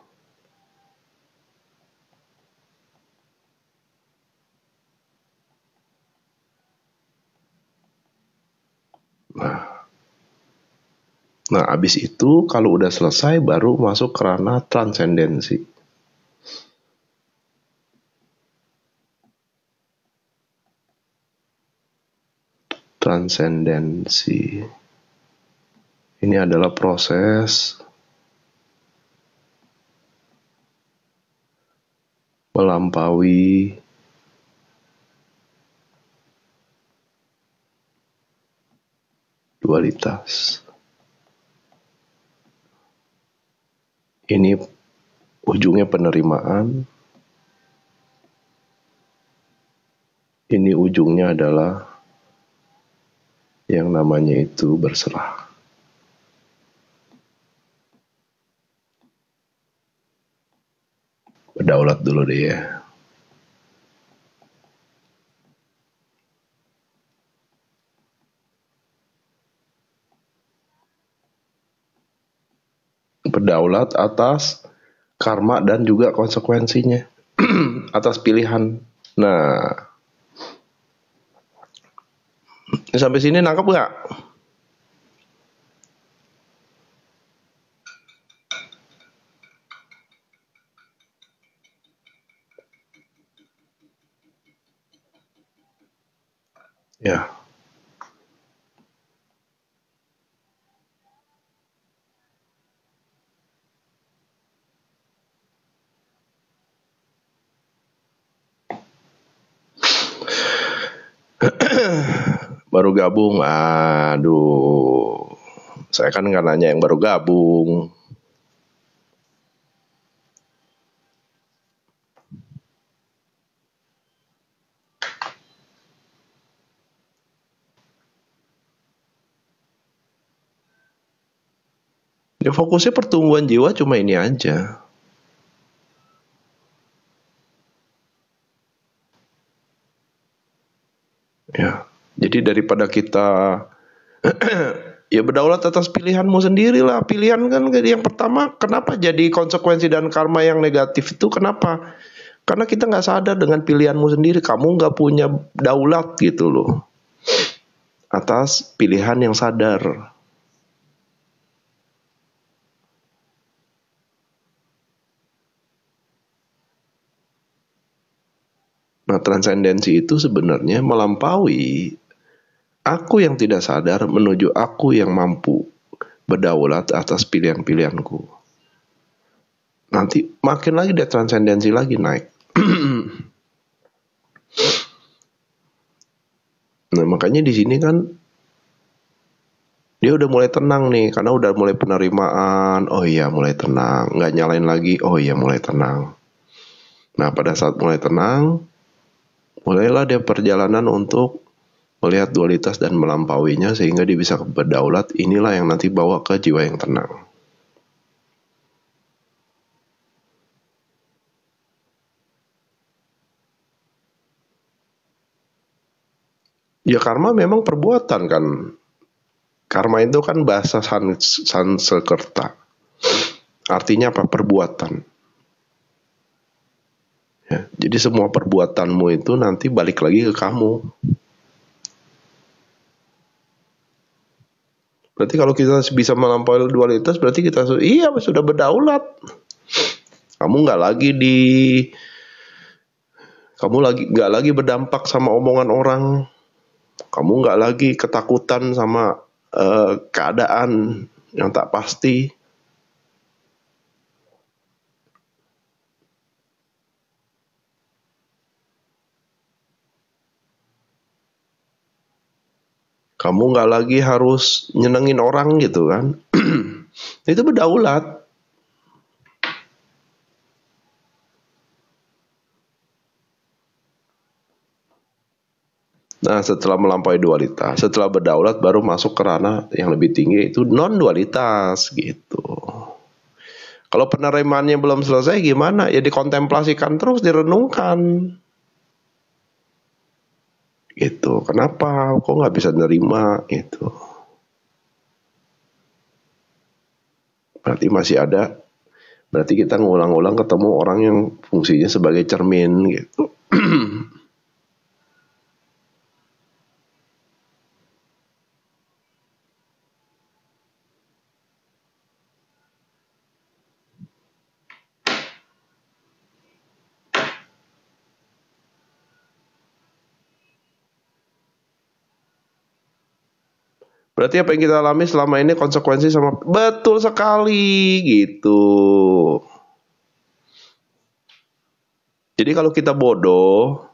Nah, abis itu kalau udah selesai baru masuk ke ranah transendensi. Transendensi ini adalah proses melampaui dualitas. Ini ujungnya penerimaan. Ini ujungnya adalah yang namanya itu berserah. Berdaulat dulu deh ya. Berdaulat atas karma dan juga konsekuensinya. Atas pilihan. Nah, sampai sini nangkep nggak? Ya. Baru gabung, aduh. Saya kan nggak nanya yang baru gabung. Ya fokusnya pertumbuhan jiwa cuma ini aja. Ya, jadi daripada kita ya berdaulat atas pilihanmu sendiri lah. Pilihan kan yang pertama, kenapa jadi konsekuensi dan karma yang negatif itu kenapa? Karena kita nggak sadar dengan pilihanmu sendiri. Kamu nggak punya daulat gitu loh atas pilihan yang sadar. Nah, transendensi itu sebenarnya melampaui aku yang tidak sadar menuju aku yang mampu berdaulat atas pilihan-pilihanku. Nanti makin lagi dia transendensi lagi naik. Nah, makanya di sini kan dia udah mulai tenang nih, karena udah mulai penerimaan. Oh iya, mulai tenang, nggak nyalain lagi. Oh iya, mulai tenang. Nah, pada saat mulai tenang, mulailah dia perjalanan untuk melihat dualitas dan melampauinya sehingga dia bisa berdaulat. Inilah yang nanti bawa ke jiwa yang tenang. Ya karma memang perbuatan kan. Karma itu kan bahasa Sanskerta. Artinya apa? Perbuatan. Ya, jadi semua perbuatanmu itu nanti balik lagi ke kamu. Berarti kalau kita bisa melampaui dualitas, berarti kita sudah berdaulat. Kamu nggak lagi berdampak sama omongan orang. Kamu nggak lagi ketakutan sama keadaan yang tak pasti. Kamu nggak lagi harus nyenengin orang gitu kan. Itu berdaulat. Nah, setelah melampaui dualitas, setelah berdaulat baru masuk ke ranah yang lebih tinggi, itu non-dualitas gitu. Kalau penerimaannya belum selesai gimana? Ya dikontemplasikan terus, direnungkan. Gitu. Kenapa? Kok nggak bisa nerima? Gitu. Berarti masih ada. Berarti kita ngulang-ulang ketemu orang yang fungsinya sebagai cermin gitu. Berarti apa yang kita alami selama ini konsekuensi sama betul sekali gitu. Jadi kalau kita bodoh,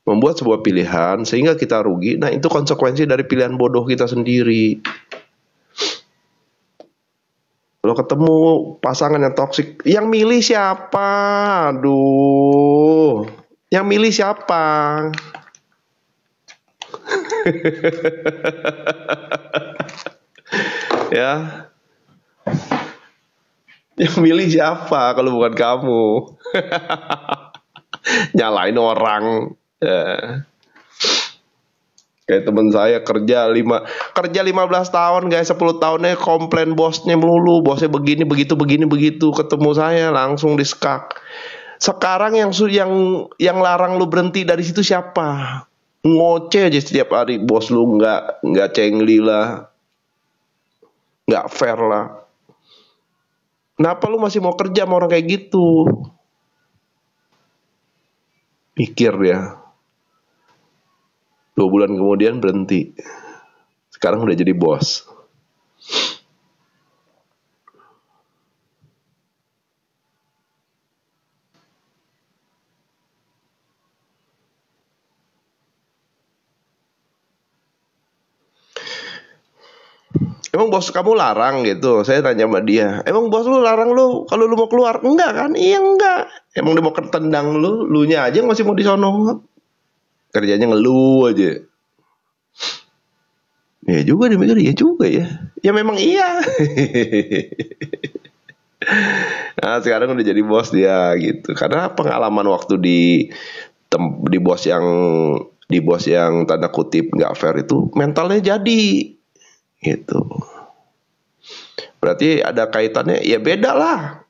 membuat sebuah pilihan sehingga kita rugi, nah itu konsekuensi dari pilihan bodoh kita sendiri. Kalau ketemu pasangan yang toksik, yang milih siapa? Aduh, yang milih siapa? Ya, yang milih siapa kalau bukan kamu? Nyalain orang. Ya. Kayak temen saya kerja 15 tahun guys, 10 tahunnya komplain bosnya melulu, bosnya begini begitu ketemu saya langsung di-skak. Sekarang yang larang lu berhenti dari situ siapa? Ngoceh aja setiap hari, bos lu nggak cengli lah, nggak fair lah. Kenapa lu masih mau kerja sama orang kayak gitu? Mikir ya. 2 bulan kemudian berhenti. Sekarang udah jadi bos. Emang bos kamu larang gitu? Saya tanya sama dia. Emang bos lu larang lu kalau lu mau keluar? Enggak kan? Iya enggak. Emang dia mau ketendang lu nya aja masih mau disono. Kerjanya ngeluh aja. Ya juga dia mikir, ya juga ya. Ya memang iya. Nah sekarang udah jadi bos dia gitu. Karena pengalaman waktu di bos yang tanda kutip nggak fair itu mentalnya jadi gitu. Berarti ada kaitannya, ya beda lah.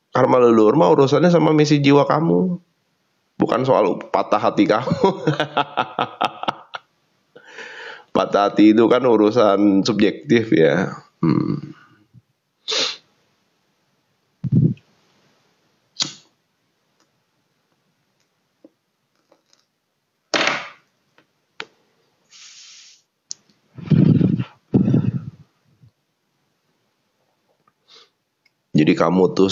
Karma leluhur mah urusannya sama misi jiwa kamu, bukan soal patah hati kamu. Patah hati itu kan urusan subjektif ya. Jadi kamu tuh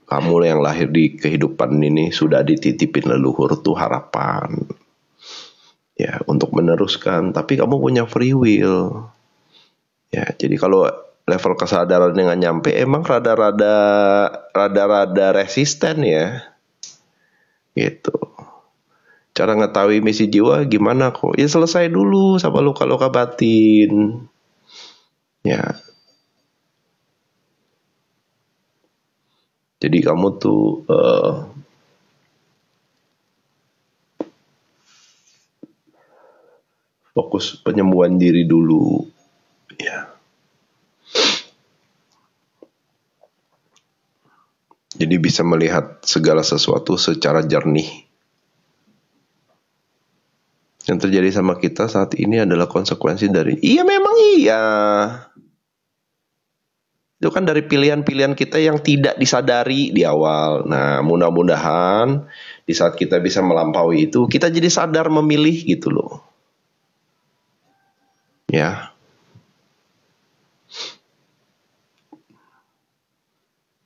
kamu yang lahir di kehidupan ini sudah dititipin leluhur tuh harapan. Ya, untuk meneruskan, tapi kamu punya free will. Ya, jadi kalau level kesadaran dengan nyampe emang rada-rada resisten ya. Gitu. Cara ngetahui misi jiwa gimana kok? Ya selesai dulu sama luka-luka batin. Ya. Jadi kamu tuh fokus penyembuhan diri dulu. Ya. Jadi bisa melihat segala sesuatu secara jernih. Yang terjadi sama kita saat ini adalah konsekuensi dari, iya memang iya. Itu kan dari pilihan-pilihan kita yang tidak disadari di awal. Nah, mudah-mudahan di saat kita bisa melampaui itu, kita jadi sadar memilih gitu loh. Ya.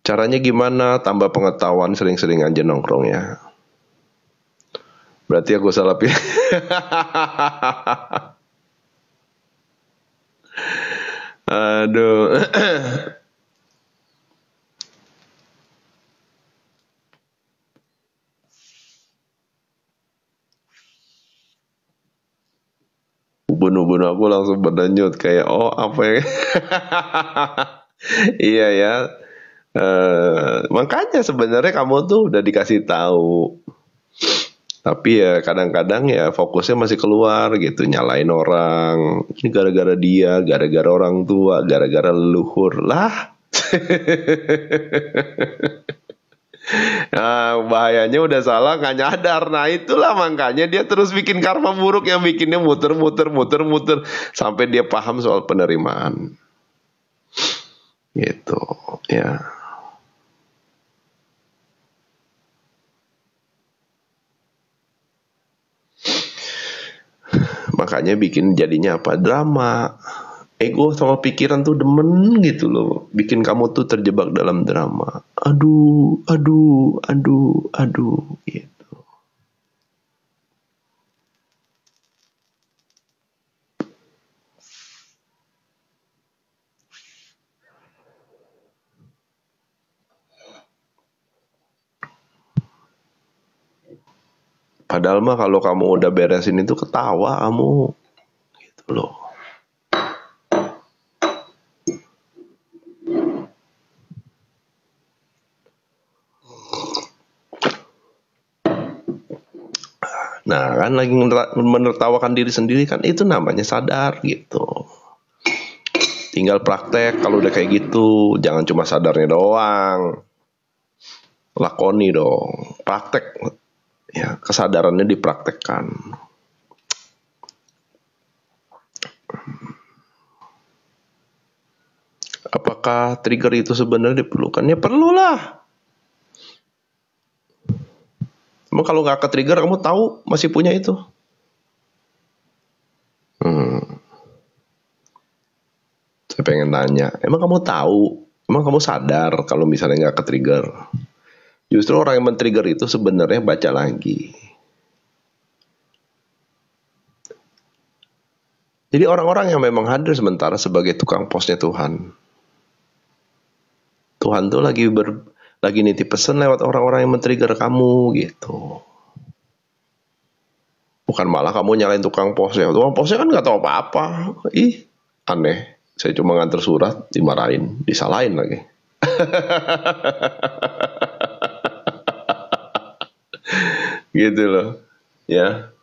Caranya gimana? Tambah pengetahuan, sering-sering aja nongkrong ya. Berarti aku salah pilih. Aduh. Ubun-ubun aku langsung berdenyut kayak oh apa ya. Iya ya. Makanya sebenarnya kamu tuh udah dikasih tahu. Tapi ya kadang-kadang ya fokusnya masih keluar gitu, nyalain orang. Ini gara-gara dia, gara-gara orang tua, gara-gara leluhur lah. Nah, bahayanya udah salah nggak nyadar. Nah itulah makanya dia terus bikin karma buruk yang bikinnya muter-muter sampai dia paham soal penerimaan. Gitu ya. Makanya bikin jadinya apa? Drama. Ego sama pikiran tuh demen gitu loh. Bikin kamu tuh terjebak dalam drama. Aduh gitu. Padahal mah kalau kamu udah beresin itu ketawa kamu. Gitu loh. Nah kan lagi menertawakan diri sendiri kan itu namanya sadar gitu. Tinggal praktek kalau udah kayak gitu. Jangan cuma sadarnya doang. Lakoni dong. Praktek. Ya kesadarannya dipraktekkan. Apakah trigger itu sebenarnya diperlukan? Ya perlulah. Emang kalau nggak ke-trigger kamu tahu masih punya itu? Saya pengen tanya, emang kamu tahu? Emang kamu sadar kalau misalnya nggak ke-trigger? Justru orang yang men-trigger itu sebenarnya baca lagi. Jadi orang-orang yang memang hadir sementara sebagai tukang posnya Tuhan. Tuhan tuh lagi nitip pesan lewat orang-orang yang men-trigger kamu gitu. Bukan malah kamu nyalain tukang posnya. Tukang posnya kan nggak tahu apa-apa. Ih, aneh. Saya cuma nganter surat, dimarahin, disalahin lagi. Gitu loh. Ya.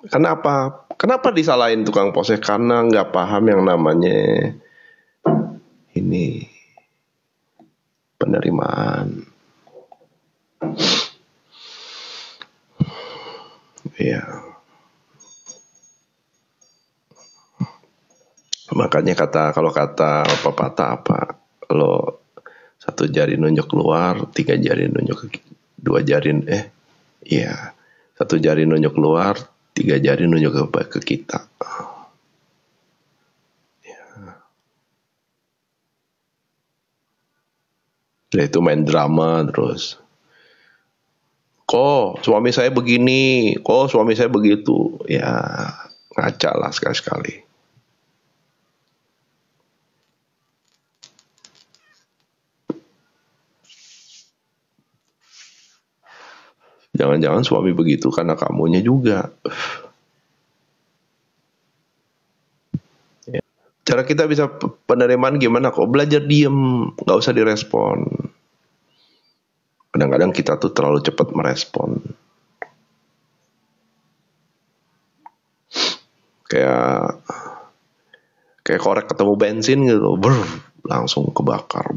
Kenapa? Kenapa disalahin tukang posnya? Karena nggak paham yang namanya ini penerimaan. Iya. Makanya kalau kata pepatah apa? Kalau satu jari nunjuk keluar, tiga jari nunjuk dua jari iya. Satu jari nunjuk keluar, tiga jari nunjuk ke kita. Ya. Dia itu main drama terus. Kok suami saya begini, kok suami saya begitu. Ya ngaca lah sekali-sekali. Jangan-jangan suami begitu karena kamunya juga. Ya. Cara kita bisa penerimaan gimana kok? Belajar diem, gak usah direspon. Kadang-kadang kita tuh terlalu cepat merespon. Kayak korek ketemu bensin gitu, langsung kebakar,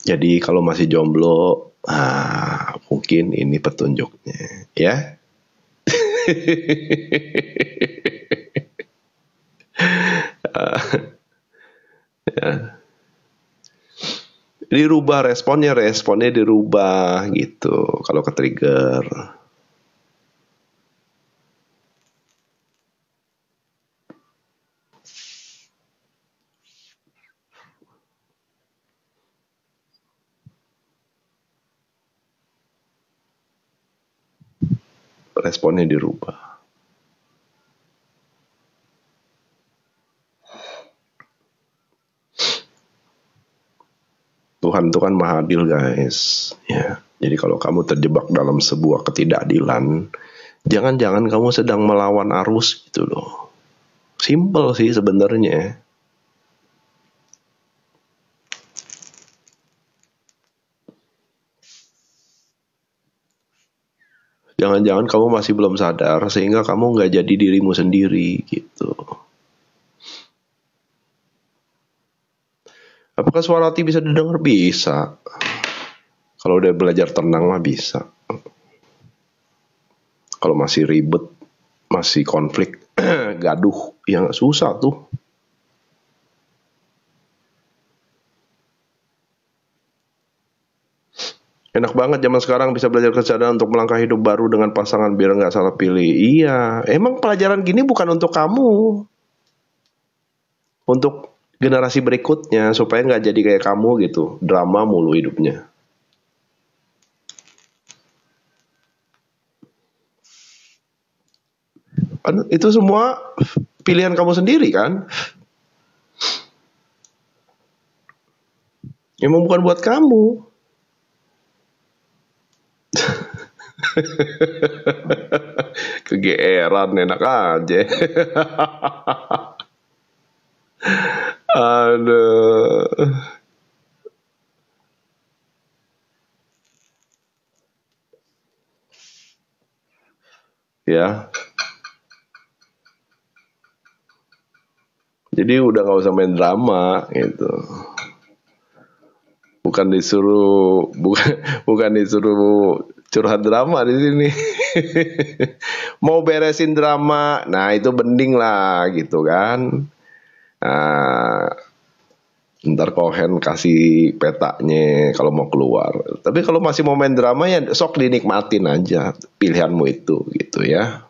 Jadi kalau masih jomblo, mungkin ini petunjuknya, ya. Ya. Dirubah responnya dirubah gitu. Kalau ke trigger. responnya dirubah. Tuhan itu kan maha adil, guys. Ya, jadi kalau kamu terjebak dalam sebuah ketidakadilan, jangan-jangan kamu sedang melawan arus gitu loh. Simple sih sebenarnya. Jangan-jangan kamu masih belum sadar sehingga kamu nggak jadi dirimu sendiri gitu. Apakah suara hati bisa didengar? Bisa. Kalau udah belajar tenang mah bisa. Kalau masih ribet, masih konflik, gaduh, yang susah tuh. Enak banget zaman sekarang bisa belajar kesadaran untuk melangkah hidup baru dengan pasangan biar nggak salah pilih. Iya, emang pelajaran gini bukan untuk kamu, untuk generasi berikutnya supaya nggak jadi kayak kamu gitu, drama mulu hidupnya. Itu semua pilihan kamu sendiri kan? Emang bukan buat kamu. Kegeeran, enak aja. Aduh. Ya. Jadi udah gak usah main drama gitu. Bukan disuruh curhat drama di sini. Mau beresin drama, nah itu bening lah gitu kan. Nah, ntar Kohen kasih petanya kalau mau keluar. Tapi kalau masih mau main drama ya sok dinikmatin aja pilihanmu itu gitu ya.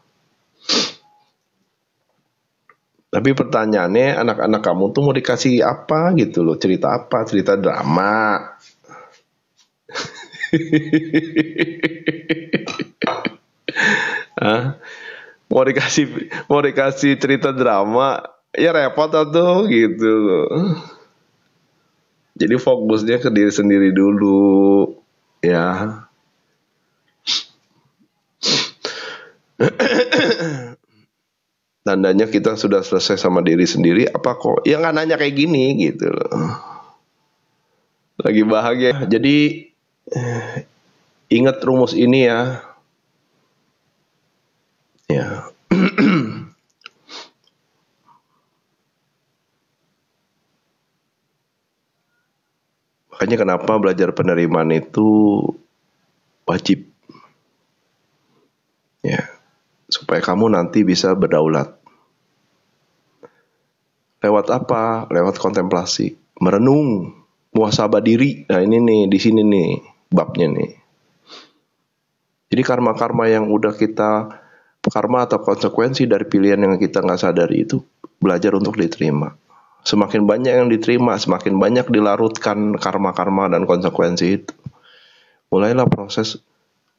Tapi pertanyaannya anak-anak kamu tuh mau dikasih apa gitu loh, cerita apa? Cerita drama. Hah? Mau dikasih cerita drama ya repot atau gitu loh. Jadi fokusnya ke diri sendiri dulu ya. Tandanya kita sudah selesai sama diri sendiri apa kok ya nggak nanya kayak gini gitu loh. Lagi bahagia. Jadi ingat rumus ini ya. Ya. Makanya kenapa belajar penerimaan itu wajib. Ya. Supaya kamu nanti bisa berdaulat. Lewat apa? Lewat kontemplasi, merenung, muhasabah diri. Nah ini nih, di sini nih babnya nih. Jadi karma-karma yang udah kita, karma atau konsekuensi dari pilihan yang kita nggak sadari itu belajar untuk diterima. Semakin banyak yang diterima, semakin banyak dilarutkan karma-karma dan konsekuensi itu. Mulailah proses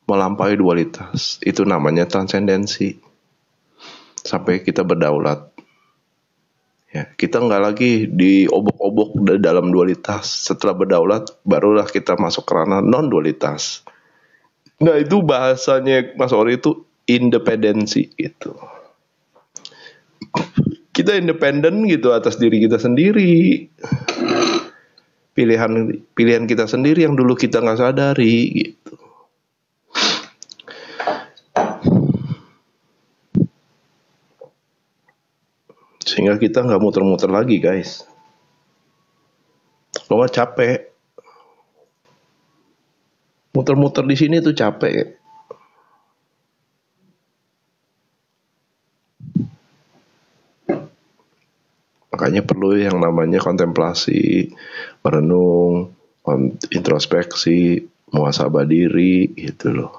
melampaui dualitas. Itu namanya transendensi. Sampai kita berdaulat. Ya, kita nggak lagi diobok-obok dalam dualitas. Setelah berdaulat, barulah kita masuk ke ranah non-dualitas. Nah itu bahasanya Mas Ori itu independensi gitu. Kita independen gitu atas diri kita sendiri. Pilihan kita sendiri yang dulu kita nggak sadari gitu. Sehingga kita nggak muter-muter lagi guys. Lo nggak capek. Muter-muter di sini tuh capek. Makanya perlu yang namanya kontemplasi, merenung, introspeksi, muhasabah diri gitu loh.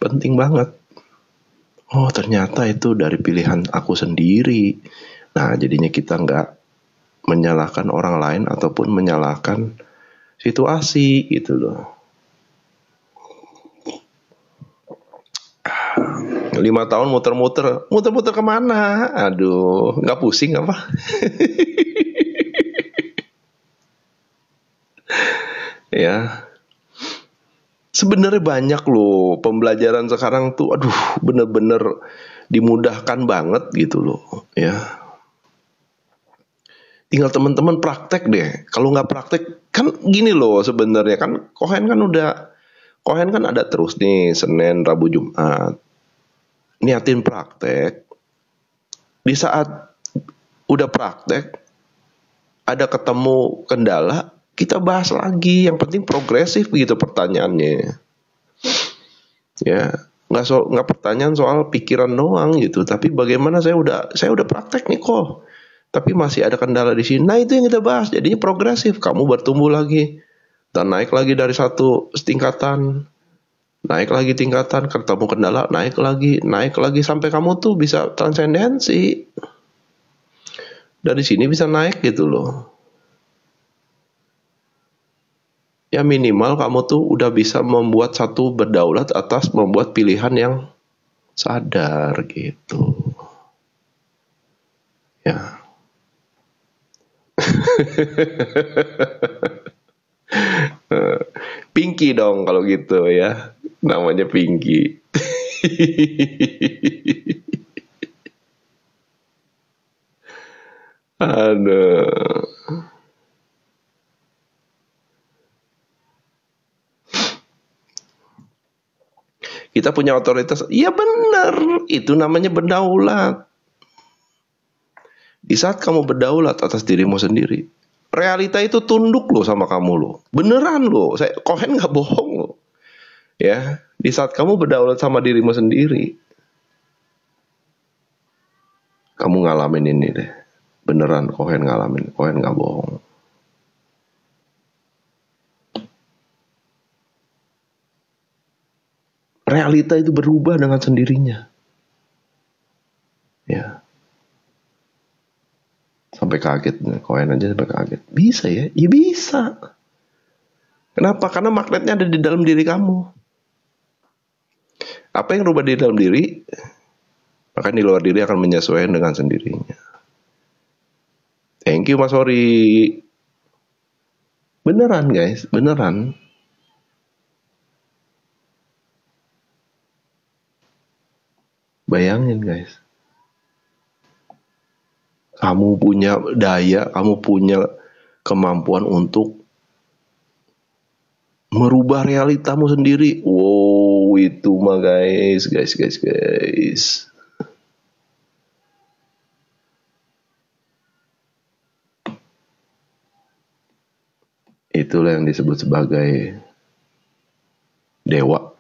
Penting banget. Oh ternyata itu dari pilihan aku sendiri. Nah jadinya kita nggak menyalahkan orang lain ataupun menyalahkan situasi gitu loh. 5 tahun muter-muter. Muter-muter kemana? Aduh, nggak pusing apa? Ya, sebenarnya banyak loh pembelajaran sekarang tuh. Aduh, bener-bener dimudahkan banget gitu loh. Ya, tinggal teman-teman praktek deh. Kalau nggak praktek, kan gini loh sebenarnya kan Kohen kan ada terus nih Senin, Rabu, Jumat. Niatin praktek. Di saat udah praktek, ada ketemu kendala, kita bahas lagi. Yang penting progresif gitu pertanyaannya. Ya, nggak pertanyaan soal pikiran doang gitu, tapi bagaimana saya udah praktek nih kok. Tapi masih ada kendala di sini. Nah, itu yang kita bahas. Jadinya progresif. Kamu bertumbuh lagi dan naik lagi dari satu tingkatan. Naik lagi tingkatan, ketemu kendala, naik lagi sampai kamu tuh bisa transendensi. Dari sini bisa naik gitu loh. Ya minimal kamu tuh udah bisa membuat satu berdaulat atas membuat pilihan yang sadar gitu. Ya. Pinky dong kalau gitu ya. Namanya Pinky. Aduh. Kita punya otoritas. Iya benar. Itu namanya berdaulat. Di saat kamu berdaulat atas dirimu sendiri, realita itu tunduk loh sama kamu loh. Beneran loh. Kohen nggak bohong loh. Ya, di saat kamu berdaulat sama dirimu sendiri, kamu ngalamin ini deh. Beneran Kohen ngalamin. Kohen nggak bohong. Realita itu berubah dengan sendirinya. Ya. Sampai kaget, Kohen aja sampai kaget. Bisa ya? Ya bisa. Kenapa? Karena magnetnya ada di dalam diri kamu. Apa yang rubah di dalam diri, maka di luar diri akan menyesuaikan dengan sendirinya. Thank you Mas Ori. Beneran guys, beneran. Bayangin guys. Kamu punya daya, kamu punya kemampuan untuk merubah realitamu sendiri. Wow, itu mah guys. Itulah yang disebut sebagai dewa.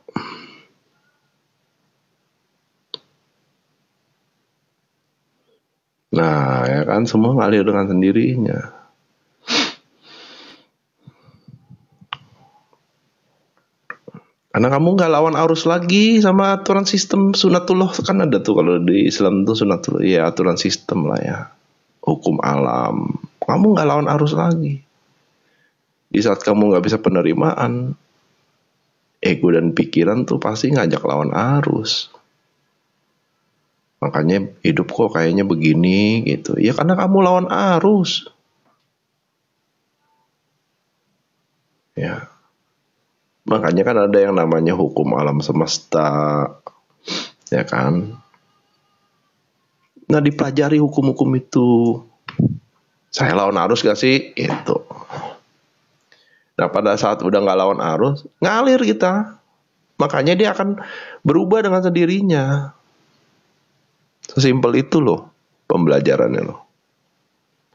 Nah, ya kan semua ngalir dengan sendirinya. Karena kamu nggak lawan arus lagi sama aturan sistem sunatullah, kan ada tuh kalau di Islam tuh sunatullah, ya aturan sistem lah ya, hukum alam. Kamu nggak lawan arus lagi. Di saat kamu nggak bisa penerimaan, ego dan pikiran tuh pasti ngajak lawan arus. Makanya hidup kok kayaknya begini gitu. Ya karena kamu lawan arus. Ya. Makanya kan ada yang namanya hukum alam semesta. Ya kan? Nah, dipelajari hukum-hukum itu. Saya lawan arus gak sih? Itu. Nah, pada saat udah gak lawan arus, ngalir kita. Makanya dia akan berubah dengan sendirinya. Sesimpel itu loh pembelajarannya loh.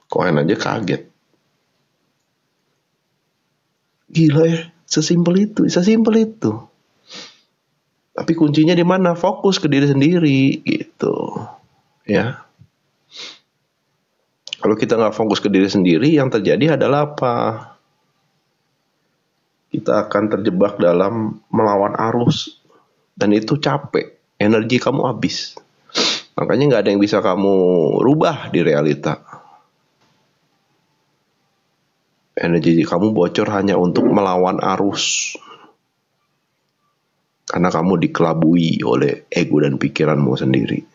Kohen aja kaget. Gila ya, sesimpel itu. Tapi kuncinya di mana? Fokus ke diri sendiri gitu. Ya. Kalau kita nggak fokus ke diri sendiri, yang terjadi adalah apa? Kita akan terjebak dalam melawan arus. Dan itu capek. Energi kamu habis. Makanya nggak ada yang bisa kamu rubah di realita. Energi kamu bocor hanya untuk melawan arus. Karena kamu dikelabui oleh ego dan pikiranmu sendiri.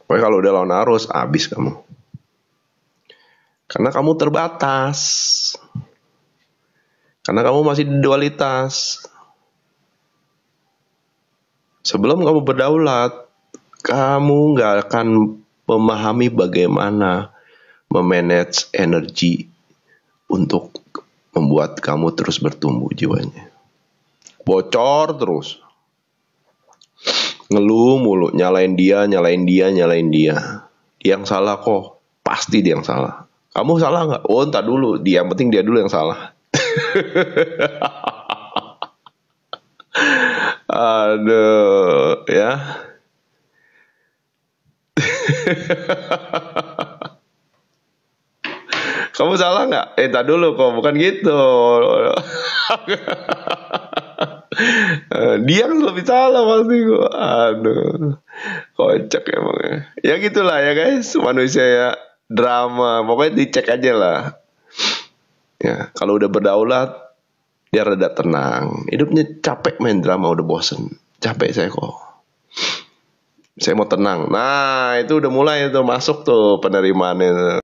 Pokoknya kalau udah lawan arus, habis kamu. Karena kamu terbatas. Karena kamu masih di dualitas. Sebelum kamu berdaulat, kamu nggak akan memahami bagaimana memanage energi untuk membuat kamu terus bertumbuh jiwanya. Bocor terus. Ngeluh mulu, nyalain dia. Dia yang salah kok. Pasti dia yang salah. Kamu salah nggak? Oh, entar dulu. Yang penting dia dulu yang salah. Aduh, ya. Kamu salah nggak? Entar dulu kok, bukan gitu. Dia yang lebih salah pasti kok. Aduh, kocak emang. Ya gitulah ya guys, manusia ya, drama. Pokoknya dicek aja lah. Ya, kalau udah berdaulat, dia rada tenang. Hidupnya capek main drama, udah bosen. Capek saya kok. Saya mau tenang. Nah, itu udah mulai tuh masuk tuh penerimaannya.